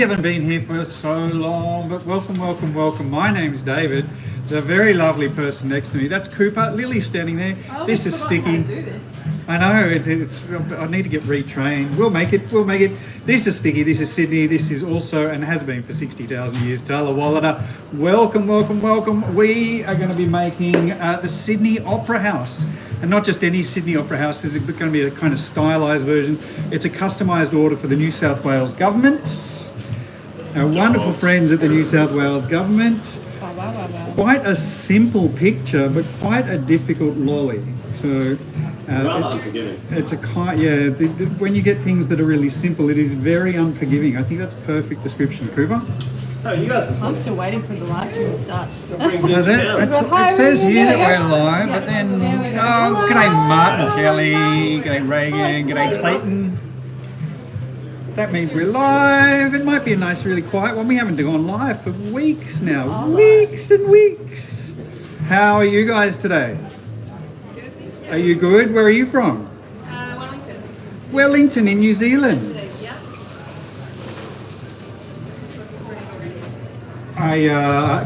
Haven't been here for so long, but welcome. My name's David. The very lovely person next to me, that's Cooper. Lily's standing there. This is Sticky. I know, I need to get retrained. We'll make it. This is Sticky, this is Sydney, this is also, and has been for 60,000 years, Tala Wallada. Welcome. We are going to be making the Sydney Opera House. And not just any Sydney Opera House, this is going to be a kind of stylised version. It's a customised order for the New South Wales government. Our wonderful friends at the New South Wales government. Quite a simple picture, but quite a difficult lolly. So it's a kind, when you get things that are really simple, it is very unforgiving. I think that's a perfect description, Cooper. Oh, you guys I'm still waiting for the live stream to start. It says here that we're live, but then, g'day Martin Kelly, g'day Reagan, g'day Clayton. That means we're live. It might be a nice, really quiet one. We haven't gone live for weeks now. Weeks and weeks. How are you guys today? Are you good? Where are you from? Wellington. Wellington in New Zealand.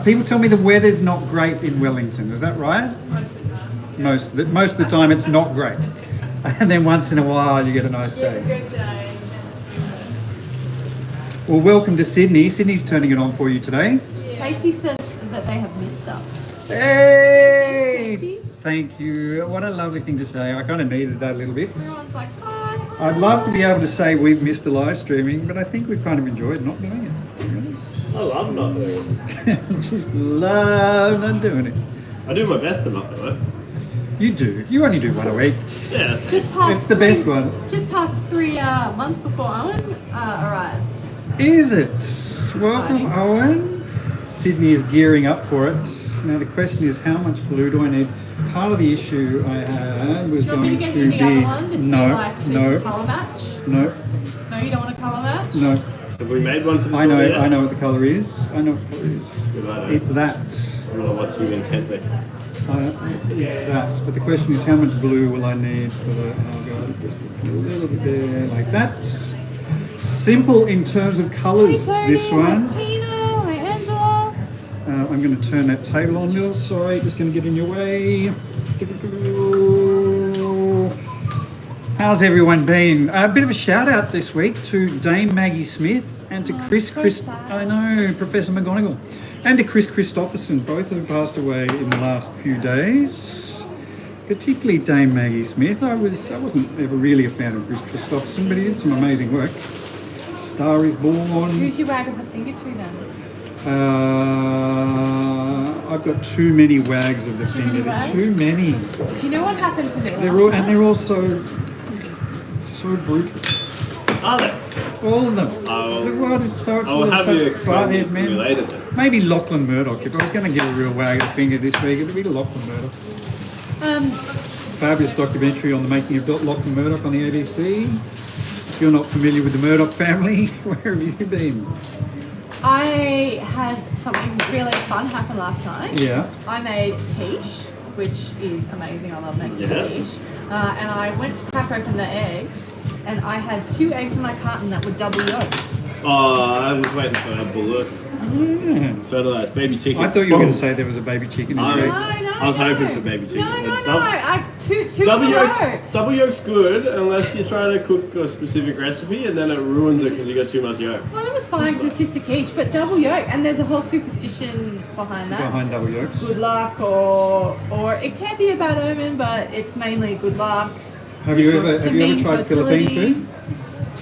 People tell me the weather's not great in Wellington. Is that right? Most of the time. Most of the time it's not great. And then once in a while you get a nice day. Good day. Well, welcome to Sydney. Sydney's turning it on for you today. Casey says that they have missed us. Hey! Thank you. What a lovely thing to say. I kind of needed that a little bit. Everyone's like, hi. I'd love to be able to say we've missed the live streaming, but I think we've kind of enjoyed not doing it. I love not doing it. Just love not doing it. I do my best to not do it. You do. You only do one a week. Yeah, that's It's the best one. Just past 3 months before Owen arrives. Is it? Welcome, Owen. Sydney is gearing up for it. Now the question is, how much glue do I need? Part of the issue I had was Do you want me going to to get you the other be one to see like colour match? no. No, you don't want a colour match? No. Have we made one for this? I know. Yet? I know what the colour is. I know what the colour is. Good idea. It's that. I don't know what you intently. It's that. But the question is, how much glue will I need for the? I'll go just a little bit there, like that. Simple in terms of colours. This one. Hi Tina, hi Angela. I'm going to turn that table on, Lil. Sorry, just going to get in your way. How's everyone been? A bit of a shout out this week to Dame Maggie Smith and to I know, Professor McGonagall, and to Chris Christopherson. Both have passed away in the last few days. Particularly Dame Maggie Smith. I wasn't ever really a fan of Chris Christopherson, but he did some amazing work. Star is Born. Who's your wag of the finger to then? I've got too many wags of the finger. Too many. Do you know what happened to me? They're all so brutal. Are they? All of them. Oh. The world is so I'll have you explain this to me men. later then. Maybe Lachlan Murdoch. If I was going to get a real wag of the finger this week, it'd be Lachlan Murdoch. Fabulous documentary on the making of Lachlan Murdoch on the ABC. If you're not familiar with the Murdoch family, where have you been? I had something really fun happen last night. Yeah. I made quiche, which is amazing. I love making quiche. And I went to crack open the eggs, and I had 2 eggs in my carton that were double yolk. Oh, I was waiting for a bullet. Yeah. Fertilized baby chicken. I thought you were going to say there was a baby chicken in your eggs. I was hoping for baby chicken. No. Two Double in a yolk's, row. double yolk's good unless you're trying to cook a specific recipe and then it ruins it because you got too much yolk. Well, it was fine because it's just a quiche, but double yolk, and there's a whole superstition behind that. Behind double yolks. Good luck, or it can be a bad omen, but it's mainly good luck. Have you ever Convene tried fertility. Philippine food?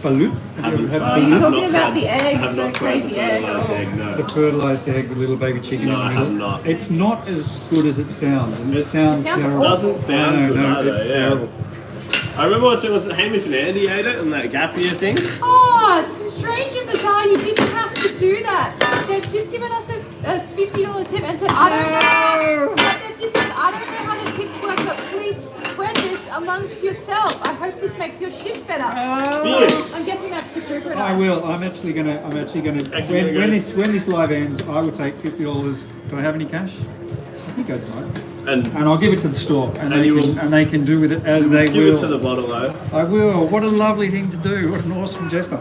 Balut? Have you had Oh, you're balut? talking about the egg, I have not the tried the crazy egg. fertilized egg, no. The fertilized egg with little baby chicken No, in the I middle. have not. It's not as good as it sounds. And it sounds sounds terrible. Doesn't sound good either, it's yeah. terrible. I remember watching, was it Hamish and Andy ate it and that gap year thing? Oh, strange and bizarre, you didn't have to do that. They've just given us a $50 tip and said, I don't know. But they've just said, I don't know how the tips work, but please spread this amongst yourself. I hope this makes your shift better. Yes. I'm guessing that's the Cooper. I will. I'm actually gonna. When this live ends, I will take $50. Do I have any cash? I think I do. And I'll give it to the store, and And they can do with it as they give will. it to the bottle though. I will. What a lovely thing to do. What an awesome gesture.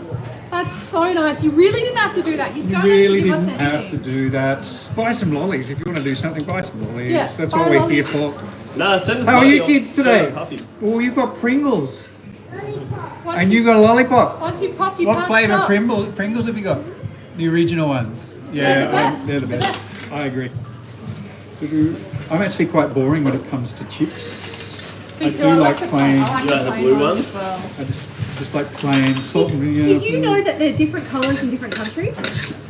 Oh, it's so nice. You really didn't have to do that. You don't Really have to give didn't us have to anything. do that. Buy some lollies. If you want to do something, buy some lollies. Yeah, That's buy what we're lollies. here for. Nah, send us How are money, you I'll kids send today? a puffy. Oh, you've got Pringles. Once And you got a lollipop. Once you pop, you What can't flavour stop. Pringles have you got? The original ones. They're the best. They're the The best. I agree. I'm actually quite boring when it comes to chips. I Me do too, I like the plain. You like the plain blue ones ones? as well. I just like plain salt and vinegar. Did you know that they're different colours in different countries?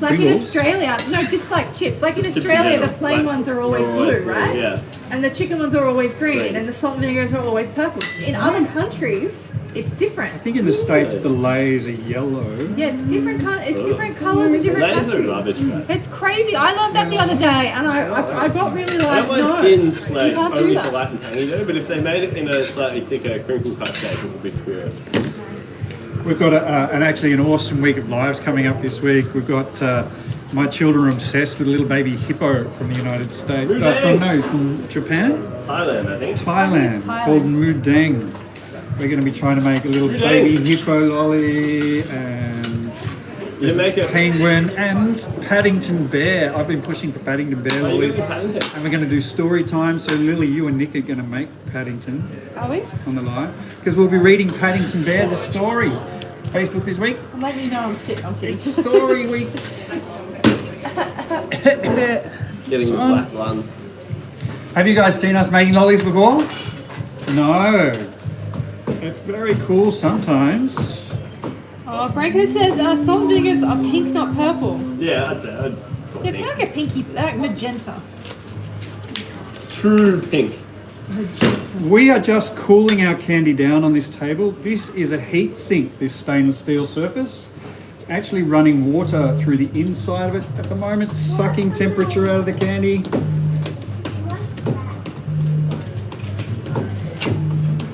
Like in Pringles? Australia, no, just like chips. Like in Just chips Australia, together, the plain like, ones are always they're blue, right? Yeah. And the chicken ones are always green, Green. and the salt and vinegars are always purple. In other countries, it's different. I think in the States the Lays are yellow. Yeah, it's different. It's different colours in different Layers are countries. rubbish, man. It's crazy. I learned that the other day, and I got really I like, don't mind no. thins like You can't do only that. for light and tangy though, but if they made it in a slightly thicker crinkle cut shape, it would be spirit. We've got actually an awesome week of lives coming up this week. We've got my children are obsessed with a little baby hippo from the United States. From Japan? Thailand, I think. Thailand, Thailand. called Mudeng. We're going to be trying to make a little Mudeng. baby hippo lolly and You make it. penguin and Paddington bear. I've been pushing for Paddington bear Oh, you lollies. make a Paddington. And we're going to do story time. So Lily, you and Nick are going to make Paddington Are we? on the live. Because we'll be reading Paddington Bear, the story. Facebook this week. I'm letting you know I'm sick. I'm kidding. It's story week. Getting the black lung. Have you guys seen us making lollies before? No. It's very cool sometimes. Oh, Branko says some fingers are pink, not purple. Yeah, I'd say. I'd call Yeah, pink. can I get pinky? Like magenta. True pink. Magenta. We are just cooling our candy down on this table. This is a heat sink, this stainless steel surface. It's actually running water through the inside of it at the moment, sucking temperature out of the candy.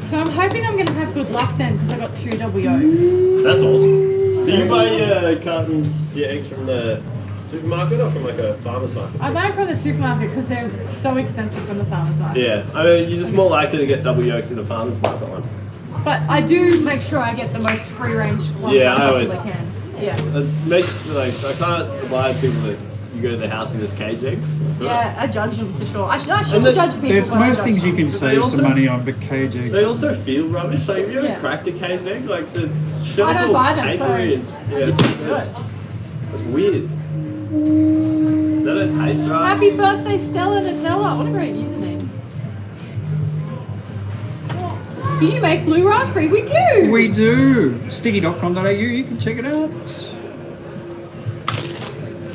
So I'm hoping I'm going to have good luck then because I got 2 double yolks. That's awesome. Do you buy your cartons, your eggs from the supermarket or from like a farmer's market? I buy them from the supermarket because they're so expensive from the farmer's market. Yeah, I mean, you're just more likely to get double yolks in a farmer's market one. But I do make sure I get the most free range ones Yeah, I I always- possibly can. Yeah. It makes, like, I can't abide people that you go to their house and there's cage eggs. Yeah, I judge them for sure. I shouldn't And the- judge people. There's but I most judge things you them. can save also- some money on, but cage eggs. They also feel rubbish. Like, have you ever Yeah. cracked a cage egg? Like, the I shell's don't all buy them, so papery and, I just don't do it. That's weird. That don't taste right. Happy birthday, Stella Nutella. What a great username. Do you make blue raspberry? We do. We do. Sticky.com.au, you can check it out.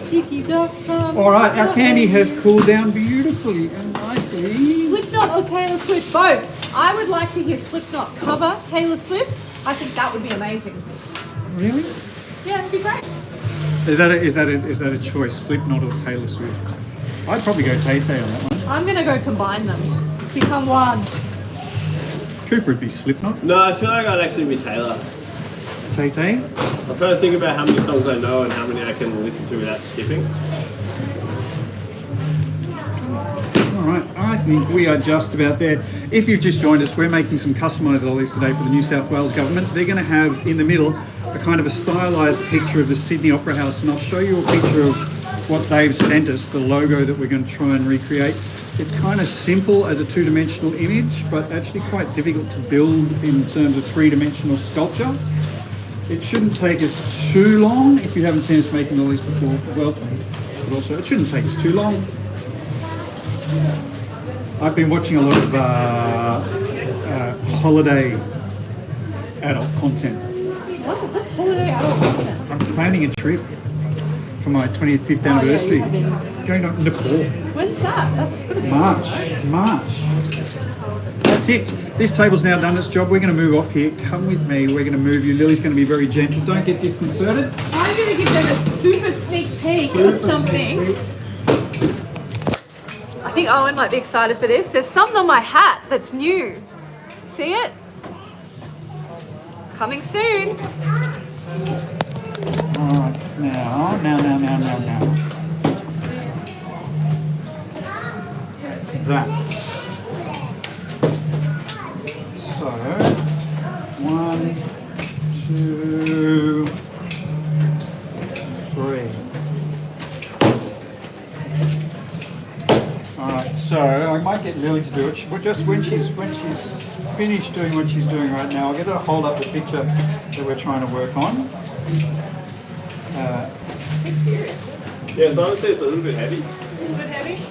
Sticky.com. All right, our candy has cooled down beautifully and nicely. Slipknot or Taylor Swift? Both. I would like to hear Slipknot cover Taylor Swift. I think that would be amazing. Really? Yeah, it'd be great. Is that a choice? Slipknot or Taylor Swift? I'd probably go Tay Tay on that one. I'm gonna go combine them. Become one. Cooper would be Slipknot. No, I feel like I'd actually be Taylor. Tay Tay. I'm trying to think about how many songs I know and how many I can listen to without skipping. All right, I think we are just about there. If you've just joined us, we're making some customised lollies today for the New South Wales government. They're going to have in the middle a kind of a stylised picture of the Sydney Opera House, and I'll show you a picture of what they've sent us, the logo that we're going to try and recreate. It's kind of simple as a two-dimensional image, but actually quite difficult to build in terms of three-dimensional sculpture. It shouldn't take us too long. If you haven't seen us making lollies before, welcome. But also, it shouldn't take us too long. I've been watching a lot of holiday adult content. What's holiday adult content? I'm planning a trip for my 25th yeah, anniversary. you have been. Going to Nepal. When's that? That's gonna be March. soon, right? March. That's it. This table's now done its job. We're going to move off here. Come with me. We're going to move you. Lily's going to be very gentle. Don't get disconcerted. I'm gonna give them a super sneak peek of something. I think Owen might be excited for this. There's something on my hat that's new. See it? Coming soon. Alright, now. That. So, 1, 2, So I might get Lily to do it. But just when she's finished doing what she's doing right now, I'll get her to hold up the picture that we're trying to work on. Yeah, it's honestly it's a little bit heavy. A little bit heavy.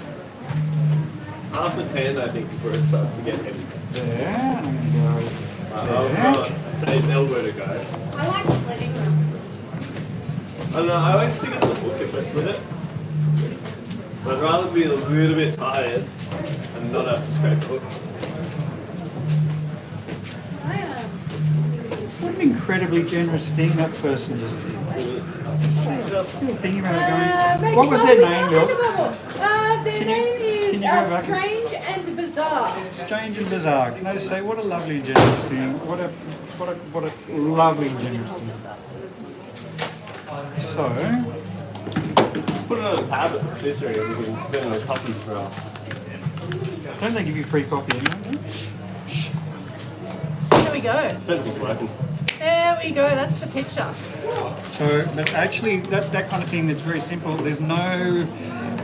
After 10, I think, is where it starts to get heavy. There, and I'm going to go I was there. not Dave's elbow to go. I like splitting them. I don't know, I always stick it to the hook if I split it. But I'd rather be a little bit tired and not have to scrape the hook. What an incredibly generous thing that person just did. Just Still thinking about it going. What was their name, Bill? Their Can you- name can is you go back? Strange and Bizarre. Strange and bizarre. Can I just say, what a lovely and generous thing. What a lovely and generous thing. So, put it on a tablet, this area, we can spend on copies for us. don't they give you free coffee anyway? There we go. Pencil's working. There we go. That's the picture. So, but actually, that kind of thing that's very simple. There's no,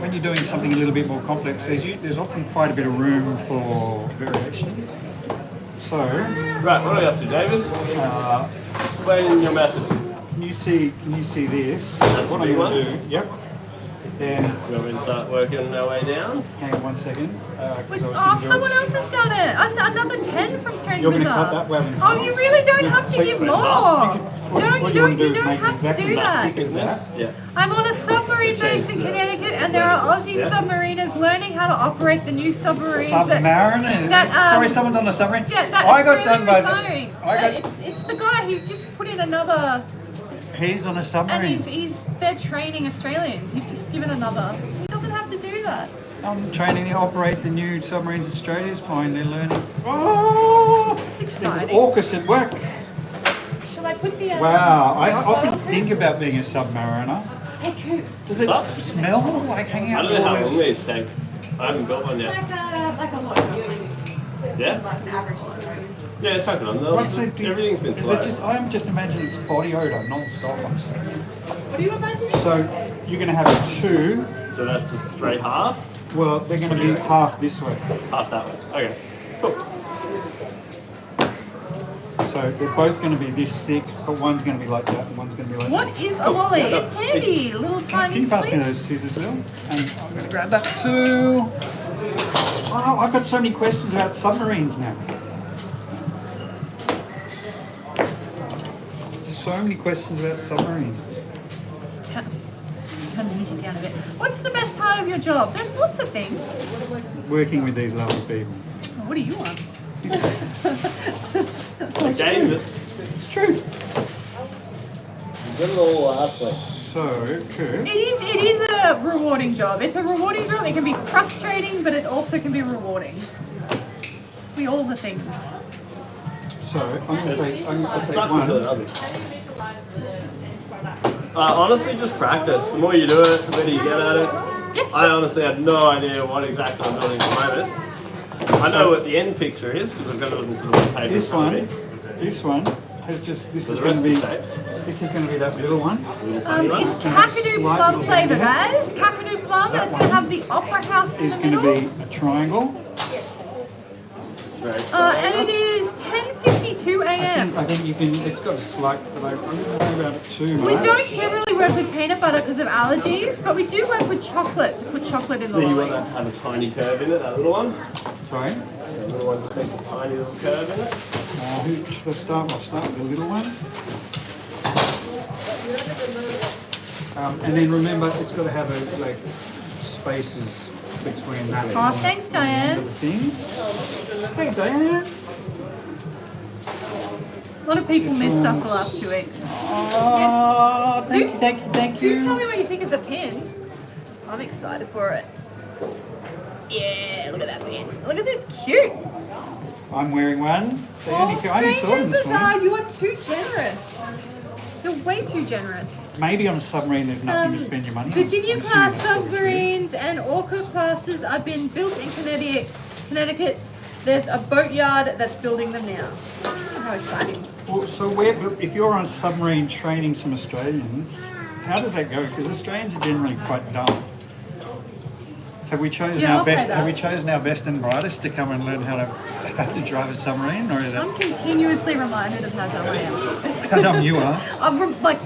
when you're doing something a little bit more complex, there's often quite a bit of room for variation. So, Right, what do we have to do, David? Explain your method. can you see this? That's What a big I'm going to one? do? Yep. Then, So you want me to start working our way down? hang on 1 second. 'Cause I was Oh, gonna do it. someone else has done it. Another 10 from Strange You're gonna Bizarre. cut that way. Oh, you really don't have to So give you- more. What Don't you you wanna do don't is make have to exactly do that that. thick as that. Yeah. I'm on a submarine base in Connecticut, and there are Aussie Yeah. submariners learning how to operate the new submarines. Submariners. that, Someone's on a submarine. Yeah, that I got Australian done by. refinery. I It's the guy. He's just put in another, He's on a and submarine. they're training Australians. He's just given another. He doesn't have to do that. I'm training to operate the new submarines Australia's flying. They're learning. Oh, this is exciting. AUKUS at work. Shall I put the? Wow, I often think about being a submariner. Hey, Coop. Does it Up? smell like hanging I out? don't know how with all long those- these take. I haven't got one yet. Like a lot. Yeah? Like an average. Yeah, it's happening. What's it do- Everything's been is slow. it just? I'm just imagining it's body odor, non-stop. What do you imagine? So you're going to have two. So that's just straight half, Well, they're going to be half this way. half that way. Okay, cool. So they're both going to be this thick, but one's going to be like that, and one's going to be like that. What is a lolly? It's candy. Little Can tiny you pass me sweets. those scissors, Lil? And I'm going to grab that too. Oh, I've got so many questions about submarines now. So many questions about submarines. Turn the music down a bit. What's the best part of your job? There's lots of things. Working with these lovely people. Oh, what do you want? David, It's true. you got it all last week. So, Kurt, It is a rewarding job. It's a rewarding job. It can be frustrating, but it also can be rewarding. Be all the things. so I'm going to take It sucks one. until it doesn't. Honestly, just practice. The more you do it, the better you get at it. I honestly have no idea what exactly I'm doing at the moment. I know what the end picture is because I've got it on this little paper. This in front one, of me. this one has just. This So is the going to rest be. of the shapes. This is going to be that little one. It's Kakadu plum flavour, guys. Kakadu plum, and it's going to have the opera house in Is the going to middle. be a triangle. Right. And it is 10:52 a.m. I think you can. It's got a slight. But I'm not worried about it too much. We don't generally work with peanut butter because of allergies, but we do work with chocolate to put chocolate in the So you want that lollies. to have a tiny curve in it, that little one? Sorry. That little one just takes a tiny little curve in it. Who should I start? I'll start with the little one. And then remember, it's got to have like spaces between that. Oh, thanks, and Diane. the things. Hey, Diane. A lot of people missed us the last 2 weeks. Oh, thank you. Do tell me what you think of the pin. I'm excited for it. Yeah, look at that pin. Look at it, cute. I'm wearing one. They Oh, only, I only strange saw them and this bizarre. morning. You are too generous. You're way too generous. Maybe on a submarine there's nothing to spend your money on. Virginia I'm class assuming that's submarines and Orca classes are being built in Connecticut. There's a boatyard that's building them now. How exciting. Well, so if you're on a submarine training some Australians, how does that go? Because Australians are generally quite dumb. Have we chosen Yeah, our I'll pay best? that. Have we chosen our best and brightest to come and learn how to drive a submarine, or is I'm it continuously reminded of how dumb I am. how dumb you are? Like,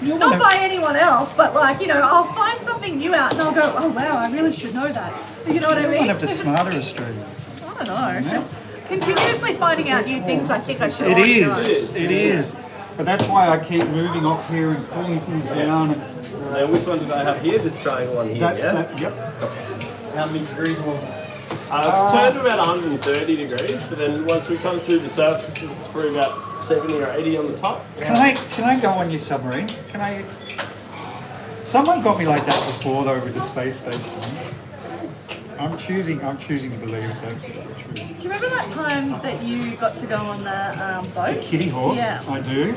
You're not one by anyone else, but like, you know, I'll find something new out and I'll go, oh wow, I really should know that. You know what I You're mean? one of the smarter Australians. I don't know. Yeah. Continuously finding out new things I think I should It already know. is. It is. But that's why I keep moving off here and pulling things down. And, Now, which one did I have here? This triangle one here, that's yeah? that. Yep. How many degrees was it? It's turned to about 130 degrees, but then once we come through the surfaces, it's probably about 70 or 80 on the top. Can I go on your submarine? Can I? Someone got me like that before though with the space station. I'm choosing to believe it's actually true. Do you remember that time that you got to go on the boat? Kitty Hawk? Yeah. I do.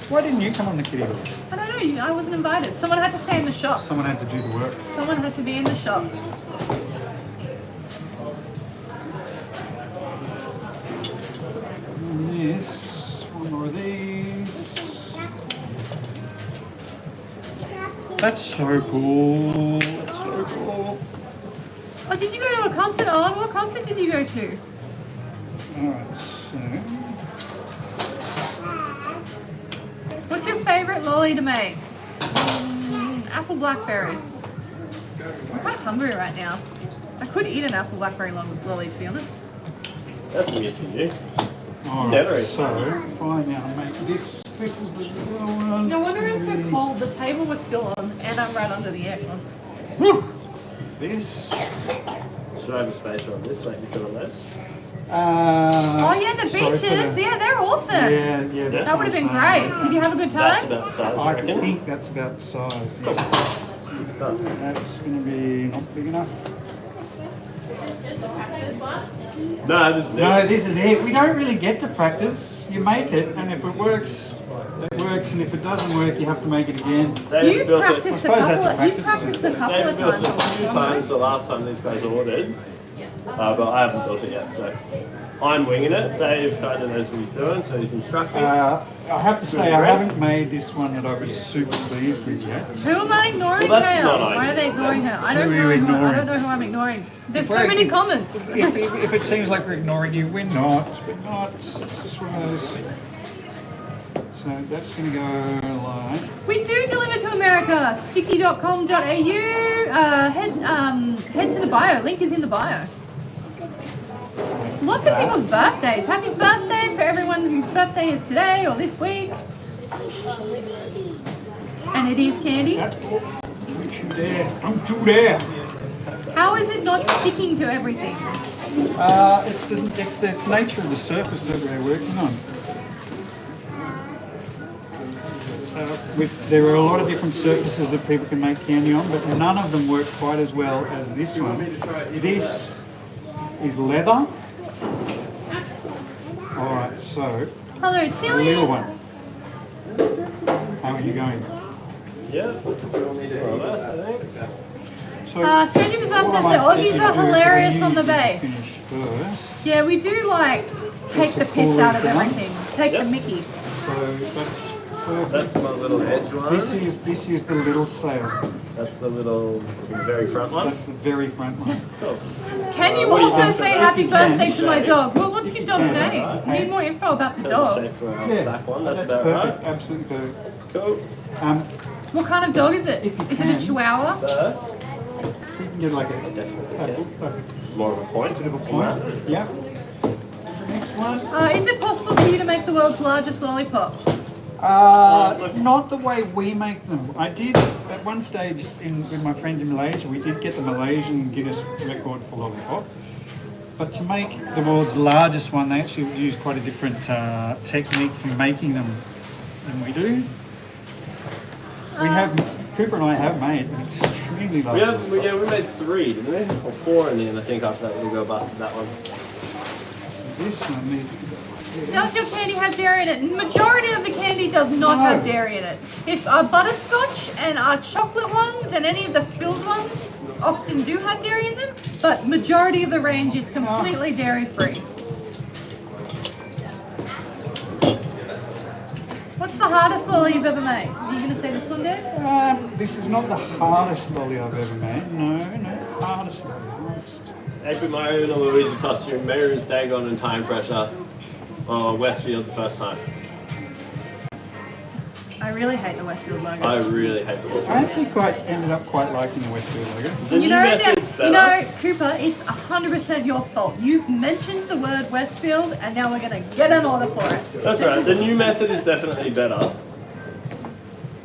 Why didn't you come on the Kitty Hawk? I don't know, I wasn't invited. Someone had to stay in the shop. Someone had to do the work. Someone had to be in the shop. Yes, one more of these. That's so cool. That's so cool. Oh, did you go to a concert, Alan? What concert did you go to? Alright, so What's your favourite lolly to make? Apple blackberry. I'm kind of hungry right now. I could eat an apple blackberry lolly, to be honest. That's a gift for you. alright, Definitely. so if I now make this is the little one. No wonder it's so cold. The table was still on, and I'm right under the aircon. Whew. This. Should I have a spacer on this so I can put on those? Oh yeah, the sorry for beaches. the- Yeah, they're awesome. Yeah, yeah. That's That would have what been I'm great. Did you have a good That's time? about the size, I I reckon. think that's about the size. Yeah. Done. That's going to be not big enough. No, this is No, it. this is it. We don't really get to practice. You make it, and if it works, it works, and if it doesn't work, you have to make it again. They've You built it. practiced a suppose that's a couple. You practice, practiced isn't a couple They've of built it a times. few times the last time these guys ordered, but I haven't built it yet, so I'm winging it. Dave kind of knows what he's doing, so he's instructing. I have to say, I haven't made this one that I was super pleased with yet. Who am I ignoring, Well, that's Kale? not Why are they ignoring her? I don't Who are know you I ignoring? don't know who I'm ignoring. There's so Well, many if- comments. If it seems like we're ignoring you, we're not. We're not. It's just one of those. So that's going to go like. We do deliver to America. Sticky.com.au. Head to the bio. Link is in the bio. Lots of people's birthdays. Happy birthday for everyone whose birthday is today or this week. And it is candy. That's cool. Don't you dare. Don't you dare. How is it not sticking to everything? It's the nature of the surface that we're working on. There are a lot of different surfaces that people can make candy on, but none of them work quite as well as this one. This is leather. Alright, so Hello, a Tilly. little one. How are you going? Yeah, more or less, I think. So, Stranger Bizarre what says I the might Aussies need are to do is hilarious we on the need to base. finish first. Yeah, we do like take the piss out of everything. Take the mickey. So that's perfect. That's my little edge one. This is the little sail. That's the little, the very front one. That's the very front one. Cool. Can you what do you also think say of happy that? birthday to my dog? Well, what's your dog's Yeah. name? Need more info about the That's the dog. shape for our Yeah, back one. That's that's about perfect. right. Absolutely perfect. Cool. What kind of dog is it? If you Is it can. a Chihuahua? So, So you can get like definitely a more of a point. bit of a on point. that. Yeah. The next one. Is it possible for you to make the world's largest lollipops? Not the way we make them. I did at one stage with my friends in Malaysia. We did get the Malaysian Guinness record for lollipop. But to make the world's largest one, they actually use quite a different technique for making them than we do. Cooper and I have made an extremely large. We made 3, didn't we? Or 4 in the end, I think, after that little girl busted that one. This one needs to go. Does your candy have dairy in it? Majority of the candy does not No. have dairy in it. If our butterscotch and our chocolate ones and any of the filled ones often do have dairy in them, but majority of the range is completely dairy free. What's the hardest lolly you've ever made? Are you going to say this one, Dave? This is not the hardest lolly I've ever made. No, hardest lolly. April Mario in a Luigi costume, Mary's Dagon and Time Pressure. Oh, Westfield the first time. I really hate the Westfield logo. I really hate the I Westfield. actually ended up quite liking the Westfield logo. The new method's better. Cooper, it's 100% your fault. You've mentioned the word Westfield, and now we're going to get an order for it. That's right. The new method is definitely better.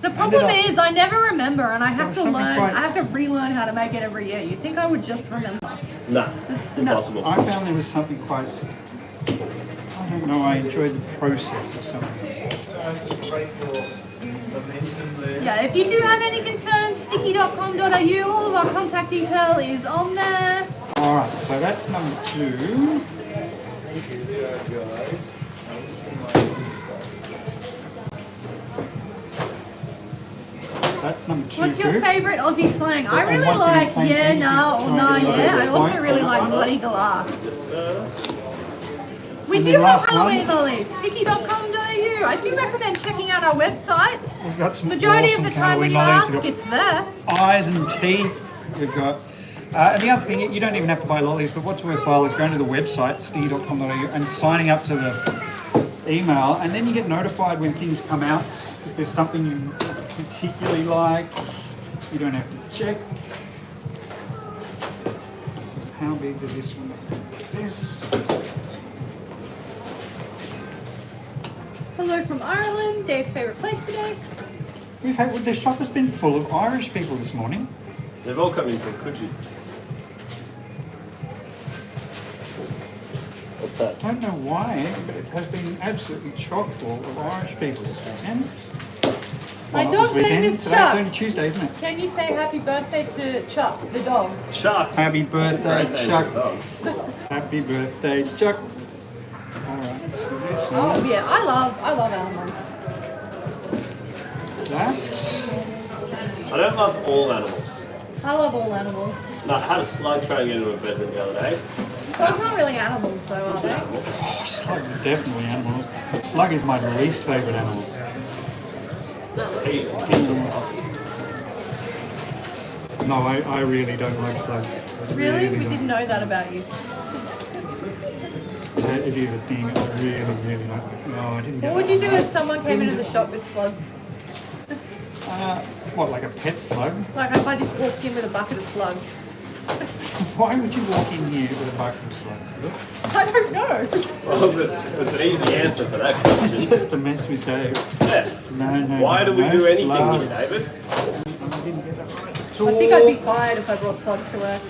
The problem Ended up- is, I never rember, and I have was to something learn. quite- I have to relearn how to make it every year. You'd think I would just remember. Nah, impossible. I found there was something quite, I don't know, I enjoyed the process or something. Yeah, if you do have any concerns, sticky.com.au, all of our contact detail is on there. Alright, so that's number 2. That's number 2. What's your favourite Aussie slang? I And really what's in like the same yeah, thing? nah, or Trying nah, to yeah. I also point. really like bloody galah. Yes, We And do then have last one. Halloween lollies. Sticky.com.au. I do recommend checking out our website. We've got some Majority awesome of the time when you Halloween ask, lollies. it's there. Eyes and teeth. We've got. And the other thing, you don't even have to buy lollies, but what's worthwhile is going to the website, sticky.com.au, and signing up to the email, and then you get notified when things come out. If there's something you particularly like, you don't have to check. How big is this one? This. Hello from Ireland. Dave's favourite place today. The shop has been full of Irish people this morning. They've all come in from Coogee. What's I that? don't know why, but it has been absolutely chock full of Irish people this weekend. My not dog's this name weekend. is Today's Chuck. only Tuesday, isn't it? Can you say happy birthday to Chuck, the dog? Shark. Happy birthday, Great name Chuck. for a dog. Happy birthday, Chuck. Alright, so this one. Oh yeah, I love animals. That. I don't love all animals. I love all animals. No, I had a slug try and get into a bedroom the other day. Slugs aren't really animals though, are they? Oh, slug is definitely animals. Slug is my least favourite animal. Hey, No, I really don't like slugs. Really? We don't. didn't know that about you. It is a thing I really don't like. No, I didn't get What would you that. do if someone came into the shop with slugs? What, like a pet slug? Like if I just walked in with a bucket of slugs? Why would you walk in here with a bucket of slugs? I don't know. well, there's an easy answer for that question. Just to mess with Dave. Yeah. No. Why do we no do anything slugs. here, David? I didn't get that right at I think I'd be fired if I brought slugs to work.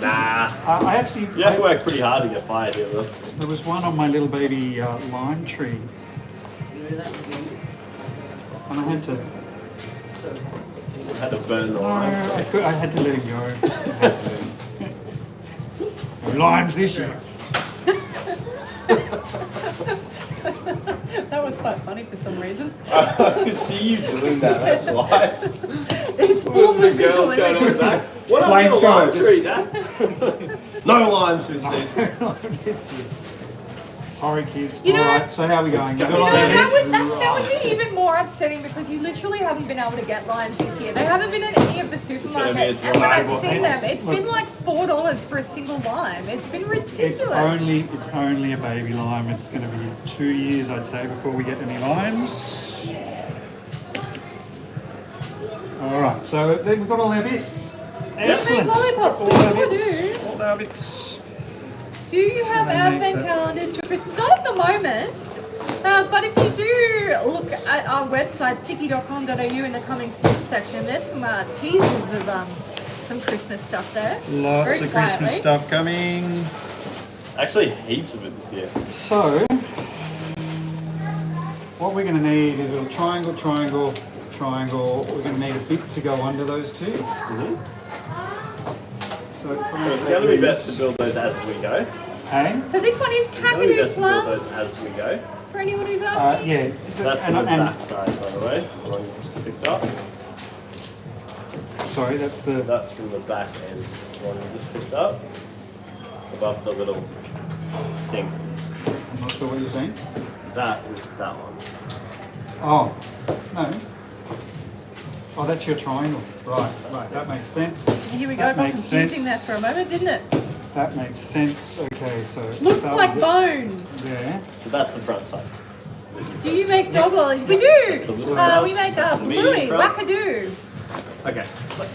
Nah. I actually, You have to work pretty hard to get fired here, though. there was one on my little baby lime tree, and I had to. Had to burn the lime. I had to let him go. I had to let him. No limes this year. That was quite funny for some reason. I can see you doing that, that's why. It's full The of girls visual going on the imagery. back. What up Flame with the lime thrower, tree, Dad? No limes this year. This year. Sorry, kids. You know- Alright, so how are we going? go. Good You on know, there? that would be even more upsetting because you literally haven't been able to get limes this year. They haven't been at any of the gonna be a supermarkets. And when I've drive. seen them, it's Look. been like $4 for a single lime. It's been ridiculous. It's only a baby lime. It's going to be 2 years, I'd say, before we get any limes. All right, so then we've got all our bits. Excellent. lollipops. All We our sure bits. do. All our bits. Do you have And I make advent that. calendars for Christmas? Not at the moment. But if you do look at our website, sticky.com.au, in the coming soon section, there's some teasers of some Christmas stuff there. Lots Very of Christmas quietly. stuff coming. Actually, heaps of it this year. So, what we're going to need is a little triangle, triangle, triangle. We're going to need a bit to go under those two. So it's going to be best to build those as we go. Hey? So this one is It's going to be Kakadu best to build plum, those as we go. for anyone who's asking. Yeah. That's and, the and- back side, by the way. The one you just picked up. Sorry, that's the. That's from the back end. The one you just picked up. Above the little thing. I'm not sure what you're saying. That is that one. Oh, No. Oh, that's your triangle. Right, that makes sense. Here we go. That Got makes confusing sense. there for a moment, didn't it? That makes sense. Okay, so Looks start like with bones. there. So that's the front side. Do you make dog lollies? We That's the do. little front. We make That's the medium Louis, front. wackadoo. Okay. So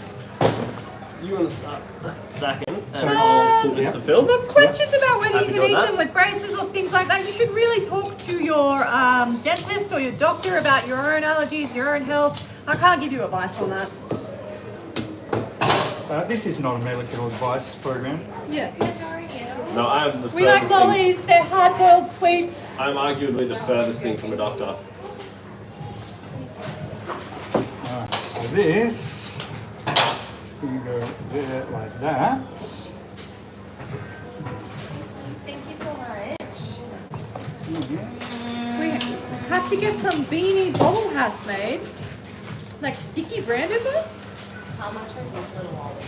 you want to start stacking and So- I'll pull bits to fill. Look, questions about whether Happy you can doing eat that? them with braces or things like that. You should really talk to your dentist or your doctor about your own allergies, your own health. I can't give you advice on that. This is not a medical advice program. Yeah. No, I am the We like furthest thing. lollies. They're hard-boiled sweets. I'm arguably the furthest thing from a doctor. Alright, so this, we can go there like that. Thank you so much. We have to get some beanie bobble hats made. Like sticky branded ones. How much are these little lollies?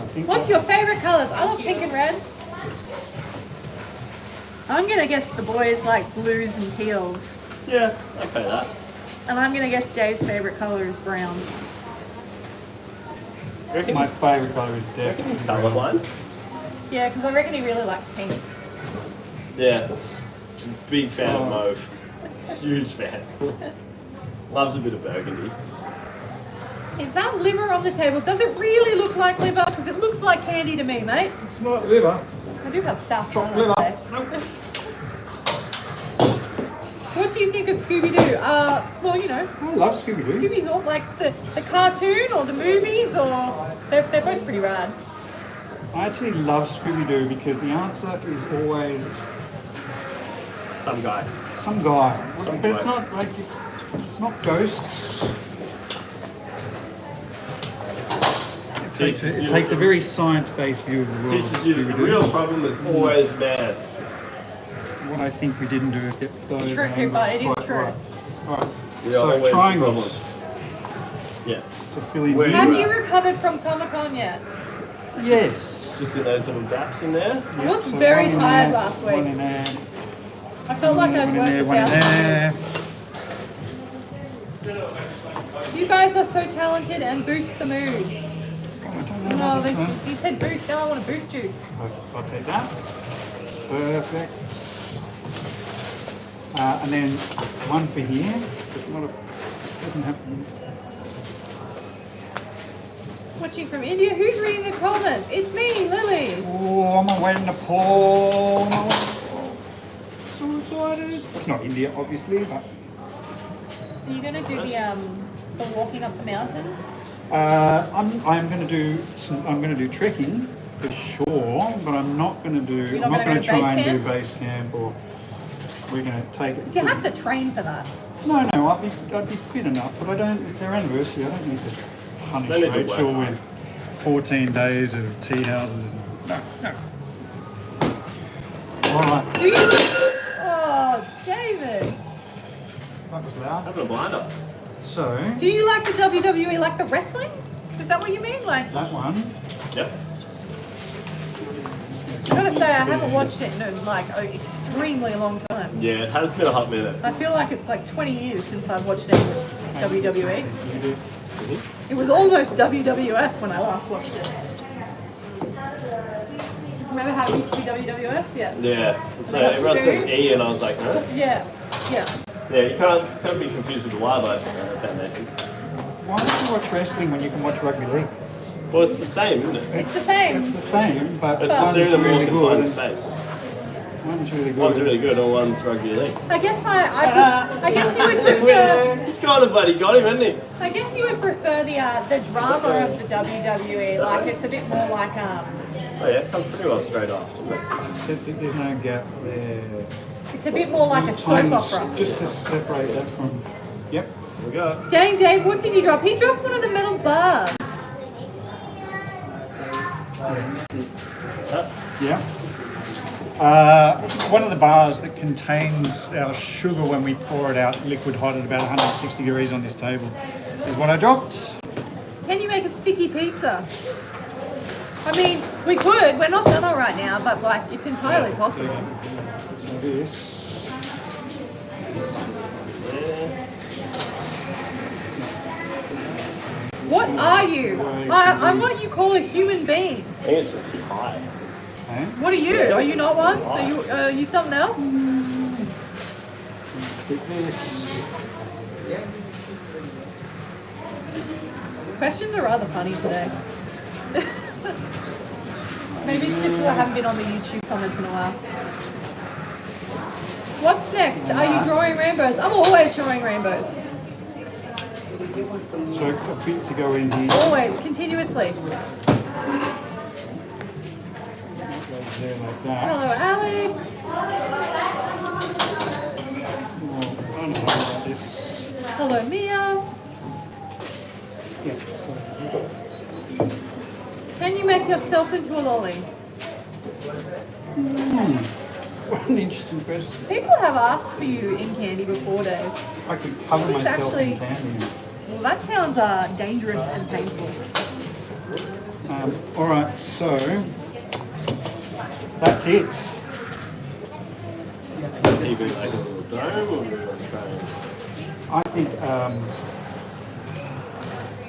I think What's your favorite colors? I love pink and red. I'm gonna guess the boys like blues and teals. Yeah, I pay that. And I'm gonna guess Dave's favorite color is brown. You reckon my he's, favourite colour is you reckon he's definitely brown. colourblind? Yeah, because I reckon he really likes pink. Yeah. Big fan of mauve. Huge fan. Loves a bit of burgundy. Is that liver on the table? Does it really look like liver? Because it looks like candy to me, mate. It's not liver. I do have South Chopped Carolina liver. today. What do you think of Scooby-Doo? Well, you know, I love Scooby-Doo. Scooby's all like the cartoon or the movies, or they're both pretty rad. I actually love Scooby-Doo because the answer is always Some guy. some guy. Some But it's guy. not like it's not ghosts. It takes a very science-based view of the world of Teaches you the Scooby-Doo. real problem is always man. What I think we didn't do is get those True, angles but it is quite true. right. Alright, We are so always the triangles problem. Yeah. to fill in Where here. Have you you recovered from Comic-Con yet? Yes. Just in those little gaps in there. I was So very one in tired there, last One week. in there, I felt like I'd one in worked there, a one in there. thousand. You guys are so talented and boost the mood. No, he said boost. Now I want a boost juice. I'll take that. Perfect. And then one for here. But not a, doesn't have to be. Watching from India. Who's reading the comments? It's me, Lily. Oh, I'm away in Nepal. I'm away in Nepal. So excited. It's not India, obviously, but Are you gonna do the walking up the mountains? I'm going to do trekking for sure, but I'm not going to do. You're I'm not not gonna going to go to try base and do camp? base camp, or we're going to take it. You have to train for that. No, I'd be fit enough, but I don't. It's our anniversary. I don't need to punish Don't need to Rachel work with 14 days of tea houses. No. All right. Do you? Oh, David. That was loud. Having a blinder. So Do you like the WWE, like the wrestling? Is that what you mean? Like, that one. Yep. I gotta say, I haven't watched it in an extremely long time. Yeah, it has been a hot minute. I feel like it's like 20 years since I've watched any WWE. You do. It was almost WWF when I last watched it. Remember how it used to be WWF? Yeah. Yeah. So everyone says E, and I was like, huh? Yeah. Yeah, you can't be confused with the Wildlife Foundation. Why don't you watch wrestling when you can watch rugby league? Well, it's the same, isn't it? It's the same. It's the same, but It's just one's they're in a more really confined good. space. One's really good. One's really good, and one's rugby league. I guess I guess you would prefer. He's kind of bloody got him, hasn't he? I guess you would prefer the drama of the WWE. Like it's a bit more like Oh yeah, it comes pretty well straight off, doesn't it? Except that there's no gap there. it's a bit more like a soap Times- opera. Just to separate that from. Yep. Here we go. Dang, Dave, what did you drop? He dropped one of the metal bars. Yeah. One of the bars that contains our sugar when we pour it out liquid hot at about 160 degrees on this table is what I dropped. Can you make a sticky pizza? I mean, we could. We're not gonna right now, but like, it's entirely possible. So this. What are you? I'm what you call a human being. I think it's just too high. Okay. What are you? Are you not one? Are you something else? Get this. Questions are rather funny today. Maybe it's because I haven't been on the YouTube comments in a while. What's next? Are you drawing rainbows? I'm always drawing rainbows. So a bit to go in here. Always, continuously. There like that. Hello, Alex. Oh, I don't know about this. Hello, Mia. Can you make yourself into a lolly? What an interesting question. People have asked for you in candy before, Dave. I could cover It's myself in actually- candy. Well, that sounds dangerous and painful. All right, so that's it. Are you going like a little dome or are you going to try and... I think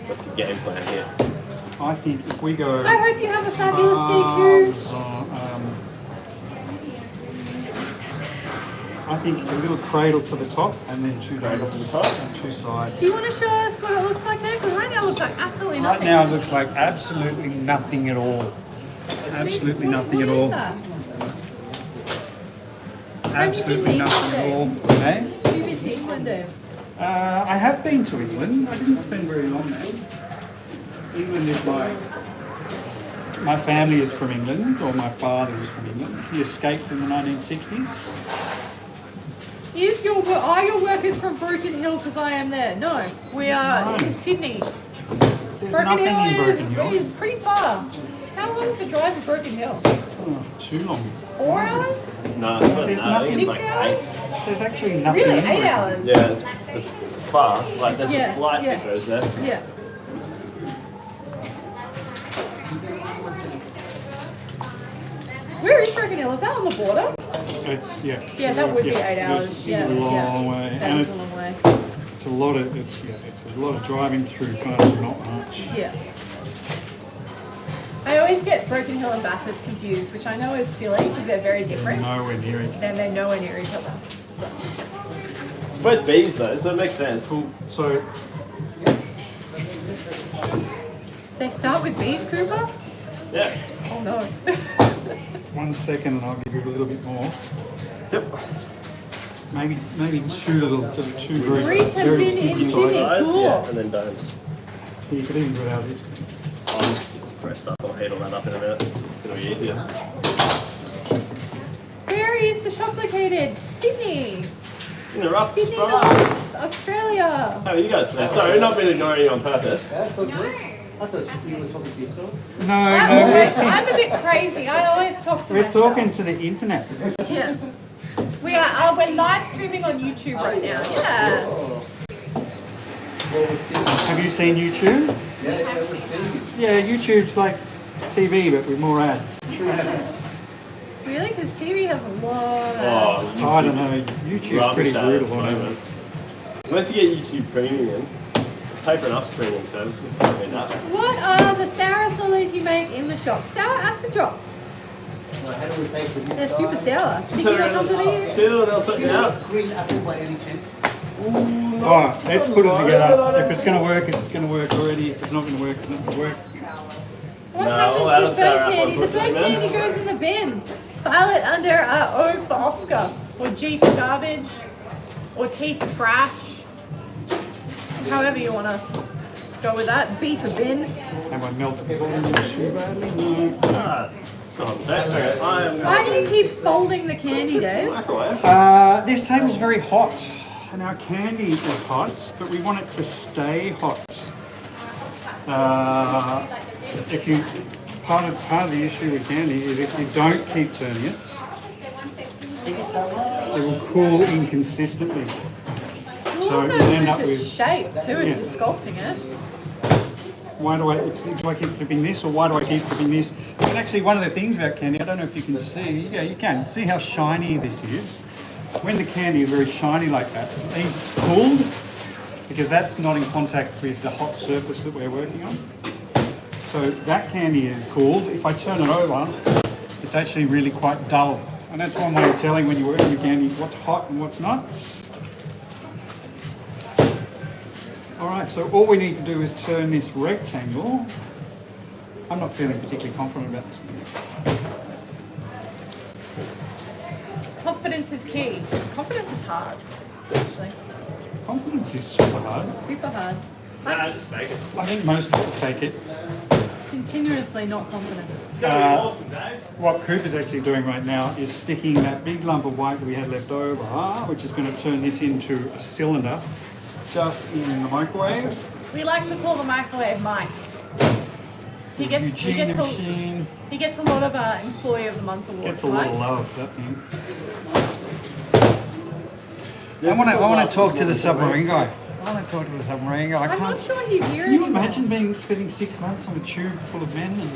What's the game plan here? I think if we go. I hope you have a fabulous day too. I think a little cradle to the top and then two Cradle to the top? on two sides. Do you want to show us what it looks like, Dave? Because right now it looks like absolutely Right nothing. now it looks like absolutely nothing at all. Absolutely nothing at all. Absolutely nothing at all. Okay? Have you been to England, Dave? I have been to England. I didn't spend very long there. England is my family is from England, or my father is from England. He escaped in the 1960s. Are your workers from Broken Hill? Because I am there. No, we are in Sydney. There's Broken nothing in Hill Broken Hill. is pretty far. How long is the drive to Broken Hill? Oh, too long. 4 hours? No, it's not There's that. I think it's nothing. like 8. There's actually nothing Really? in 8 Broken hours? Yeah, it's far. Like there's Yeah, a flight yeah. that goes there. Yeah. Where is Broken Hill? Is that on the border? It's Yeah, that would be 8 hours. It's Yeah, a long yeah. way, That and is a long way. it's a lot of it's a lot of driving through kind of not much. Yeah. I always get Broken Hill and Bathurst confused, which I know is silly because they're very different. Nowhere near it. Then they're nowhere near each other. It's both bees though, so it makes sense. Cool. So They start with B's, Cooper? Yeah. Oh no. 1 second, and I'll give you a little bit more. Yep. Maybe just two very, Greece has very been in pinky Sydney. sides. Sides, Cool. yeah, and then domes. You could even do it out of this. I'll just press stuff. I'll heat all that up in a minute. It's gonna be easier. Where is the shop located? Sydney. In the rough Sydney, spot. North, Australia. How are you guys today? Sorry, not been ignoring you on purpose. I thought you were talking to yourself. No, I'm a bit crazy. I always talk to we're myself. talking to the internet. Yeah. We are. We're live streaming on YouTube right now. Yeah. Well, we've seen. Have you seen YouTube? Yeah, we've seen. Yeah, YouTube's like TV, but with more ads. Really? Because TV has a lot of. Oh, I don't know. YouTube's pretty rubbish at it at the brutal on it. moment. Unless you get YouTube Premium, pay for enough streaming services. I mean that. What are the sour lollies you make in the shop? Sour acid drops. Well, how do we pay for this? They're super sour. Sticky that comes to you. Phil, they'll sort you out. Green apple by any chance? Oh, let's put it together. If it's going to work, it's going to work already. If it's not going to work, it's not going to work. What No, happens I with don't sour bird candy? apples, The bird man. candy goes in the bin. File it under O for Oscar, or G for garbage, or T for trash. However you want to go with that. B for bin. Have I melted it all in the too badly? No. Ah, it's not that. Okay, I am Why going do you keep folding the candy, Dave? microwave. This table's very hot, and our candy is hot, but we want it to stay hot. If you part of the issue with candy is if you don't keep turning it, it will cool inconsistently. You So also you end up lose its with shape too if Yeah. you're sculpting it. why do I keep flipping this, or why do I keep flipping this? And actually, one of the things about candy, I don't know if you can see. Yeah, you can see how shiny this is. when the candy is very shiny like that, it means it's cooled because that's not in contact with the hot surface that we're working on. So that candy is cooled. If I turn it over, it's actually really quite dull. And that's one way of telling when you're working with candy what's hot and what's not. All right, so all we need to do is turn this rectangle. I'm not feeling particularly confident about this one. Confidence is key. Confidence is hard, actually. Confidence is super hard. It's super hard. Nah, just fake it. I think most people fake it. Continuously not confident. Awesome, Dave. What Cooper's actually doing right now is sticking that big lump of white that we had left over, which is going to turn this into a cylinder, just in the microwave. We like to call the microwave Mike. He gets a lot of Employee of the Month awards. Gets a lot of right? love, that thing. I want to talk to the submarine guy. I want to talk to the submarine guy. I'm not sure he's here Can you anymore. imagine spending 6 months on a tube full of men? And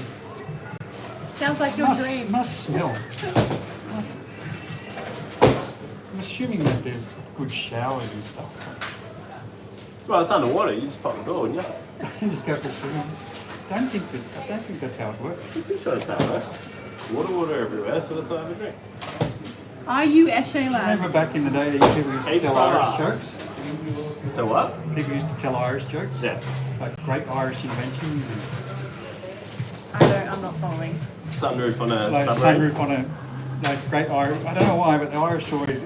Sounds like your dream. must smell. I'm assuming that there's good showers and stuff. Well, it's underwater. You just pop the door, wouldn't you? I can just go for a swim. I don't think that's how it works. I'm pretty sure it's that way. Water everywhere, so that's how I have a drink. Are you Eshe Remember lads? back in the day that people used to tell Irish jokes? So what? People used to tell Irish jokes? Yeah. Like great Irish inventions and I'm not following. Sunroof on a like submarine. sunroof on a like great Irish. I don't know why, but the Irish always,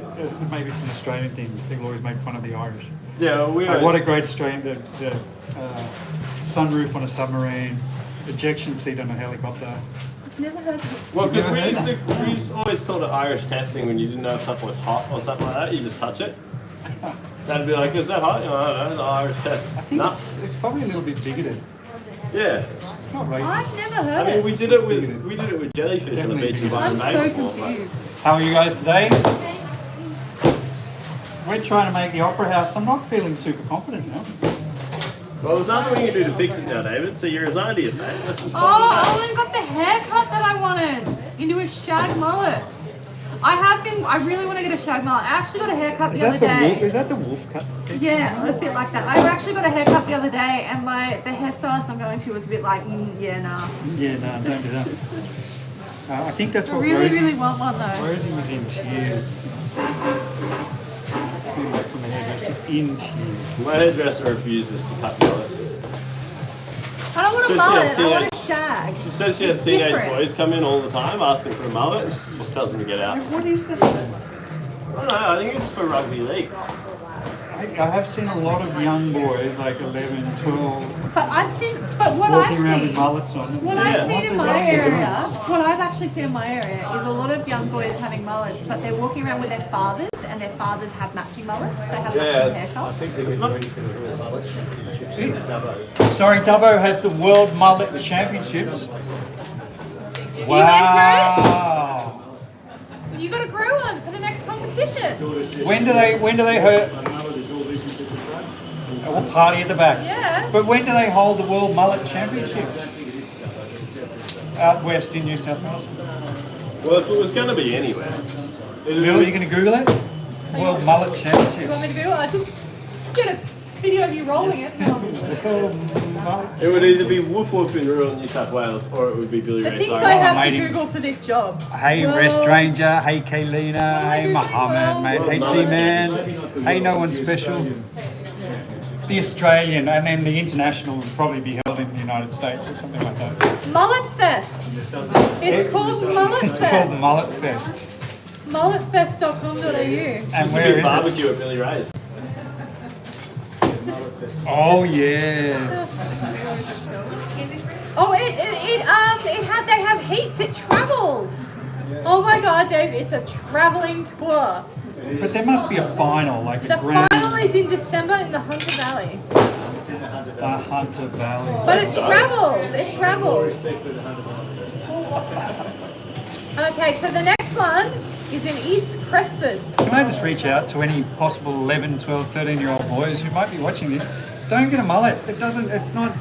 maybe it's an Australian thing. People always make fun of the Irish. Yeah, we Like, always, what a great Australian, the sunroof on a submarine, ejection seat on a helicopter. I've never heard of it. Well, because Never we heard used to always call it Irish testing when you didn't know if something was hot or something like that. You just touch it. That'd be like, is that hot? You know, I don't know, it's an Irish test. I think No. it's probably a little bit bigoted. Yeah. It's not racist. I've never I heard mean, it. we did it with jellyfish on the beach in I'm Byron so Bay before. but- confused. How are you guys today? We're trying to make the Opera House. I'm not feeling super confident now. Well, there's nothing we can do to fix it now, David. So you're resigned to your fate. Let's just Oh, I only got the haircut that I wanted into a shag mullet. I really want to get a shag mullet. I actually got a haircut the other day. Is that the wolf cut? Yeah, a bit like that. I actually got a haircut the other day, and the hairstylist I'm going to was a bit like, yeah, nah. Yeah, no, don't do that. I think that's I what really, Rosie, really want one though. Rosie was in tears. Came back from the hairdresser in tears. My hairdresser refuses to cut mullets. I don't want So a she mullet, has I want a teenage- shag. She says she has It's teenage different. boys come in all the time asking for a mullet. She just tells them to get out. What is that? I don't know. I think it's for rugby league. I have seen a lot of young boys, like 11, 12, But what I've walking around with seen, mullets on them. what Yeah. I've seen in does my that do? area, what I've actually seen in my area is a lot of young boys having mullets, but they're walking around with their fathers, and their fathers have matching mullets. They have matching haircuts. It's not. Sorry, Dubbo has the World Mullet Championships. Do you enter Wow. it? You got to grow one for the next competition. When do they hurt? What party at the back? Yeah. But when do they hold the World Mullet Championships? Out west in New South Wales. Well, if it was going to be anywhere, Bill, are you going to Google it? World Mullet You want me Championships. to Google it? I just get a video of you rolling it. World Mullet it would either be Whoop Whoop in rural New South Wales or it would be Billy The Ray things Cyrus. I have matey. to Google for this job. Hey Rest World- Ranger, hey Kaylina, hey Muhammad, mate, hey T-Man, hey No One Special. The Australian, and then the international would probably be held in the United States or something like that. Mullet Fest. It's called Mullet It's called Fest. Mullet Fest. Mulletfest.com.au. And Used to where be is it? barbecue at Billy Ray's. Oh yes. Oh, they have heats. It travels. Oh my God, Dave! It's a traveling tour. But there must be a final, like a The grand. final is in December in the Hunter Valley. The Hunter Valley. But it travels. It travels. Okay, so the next one is in East Cresford. Can I just reach out to any possible 11, 12, 13-year-old boys who might be watching this? Don't get a mullet. It's not,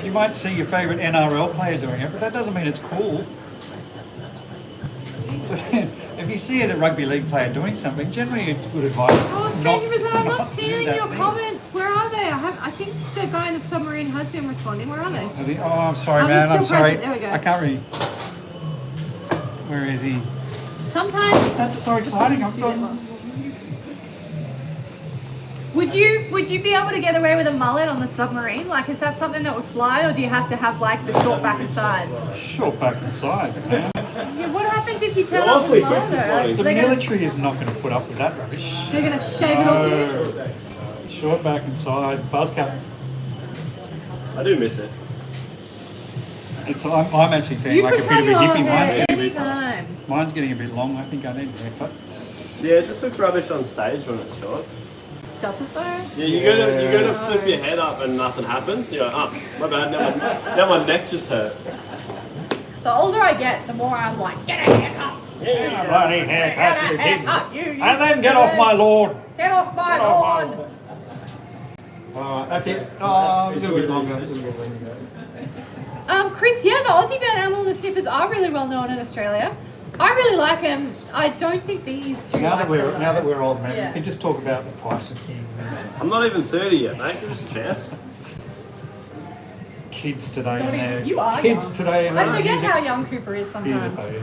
you might see your favourite NRL player doing it, but that doesn't mean it's cool. if you see a rugby league player doing something, generally it's good advice. Oh, Stranger Bazaar, I'm not to do seeing that your thing. comments. Where are they? I think the guy in the submarine has been responding. Where are they? Has he? Oh, I'm sorry, Oh, man. he's I'm still sorry. present. There we go. I can't really. Where is he? Sometimes. That's so exciting. I've got. Would you be able to get away with a mullet on the submarine? Like, is that something that would fly, or do you have to have like the short back and sides? Short back and sides, man. Yeah, what happens if you turn You're off the awfully quick mullet? this morning. The They're gonna, military is not going to put up with that rubbish. they're gonna shave it off you. No. Short back and sides, buzz cut. I do miss it. I'm actually feeling You like a can bit of cut a your hippie. hair Mine's anytime. mine's getting a bit long. I think I need a haircut. Yeah, it just looks rubbish on stage when it's short. Does it though? Yeah, you go to flip your head up and nothing happens. You're like, oh, my bad. Now my neck just hurts. The older I get, the more I'm like, get a haircut. Yeah, bloody haircut, Get you a kids. haircut. You And then get off my lawn. Get off my lawn. That's it. Oh, a little bit longer. Chris, yeah, the Aussie Van Amel and the Snippers are really well known in Australia. I really like them. I don't think these two Now like that we're old men, Yeah. we can just talk about the price of things. I'm not even 30 yet, mate. Give us a chance. Kids today Not and even- their you are kids young. today and I their forget music. how young Cooper is He's a sometimes. baby.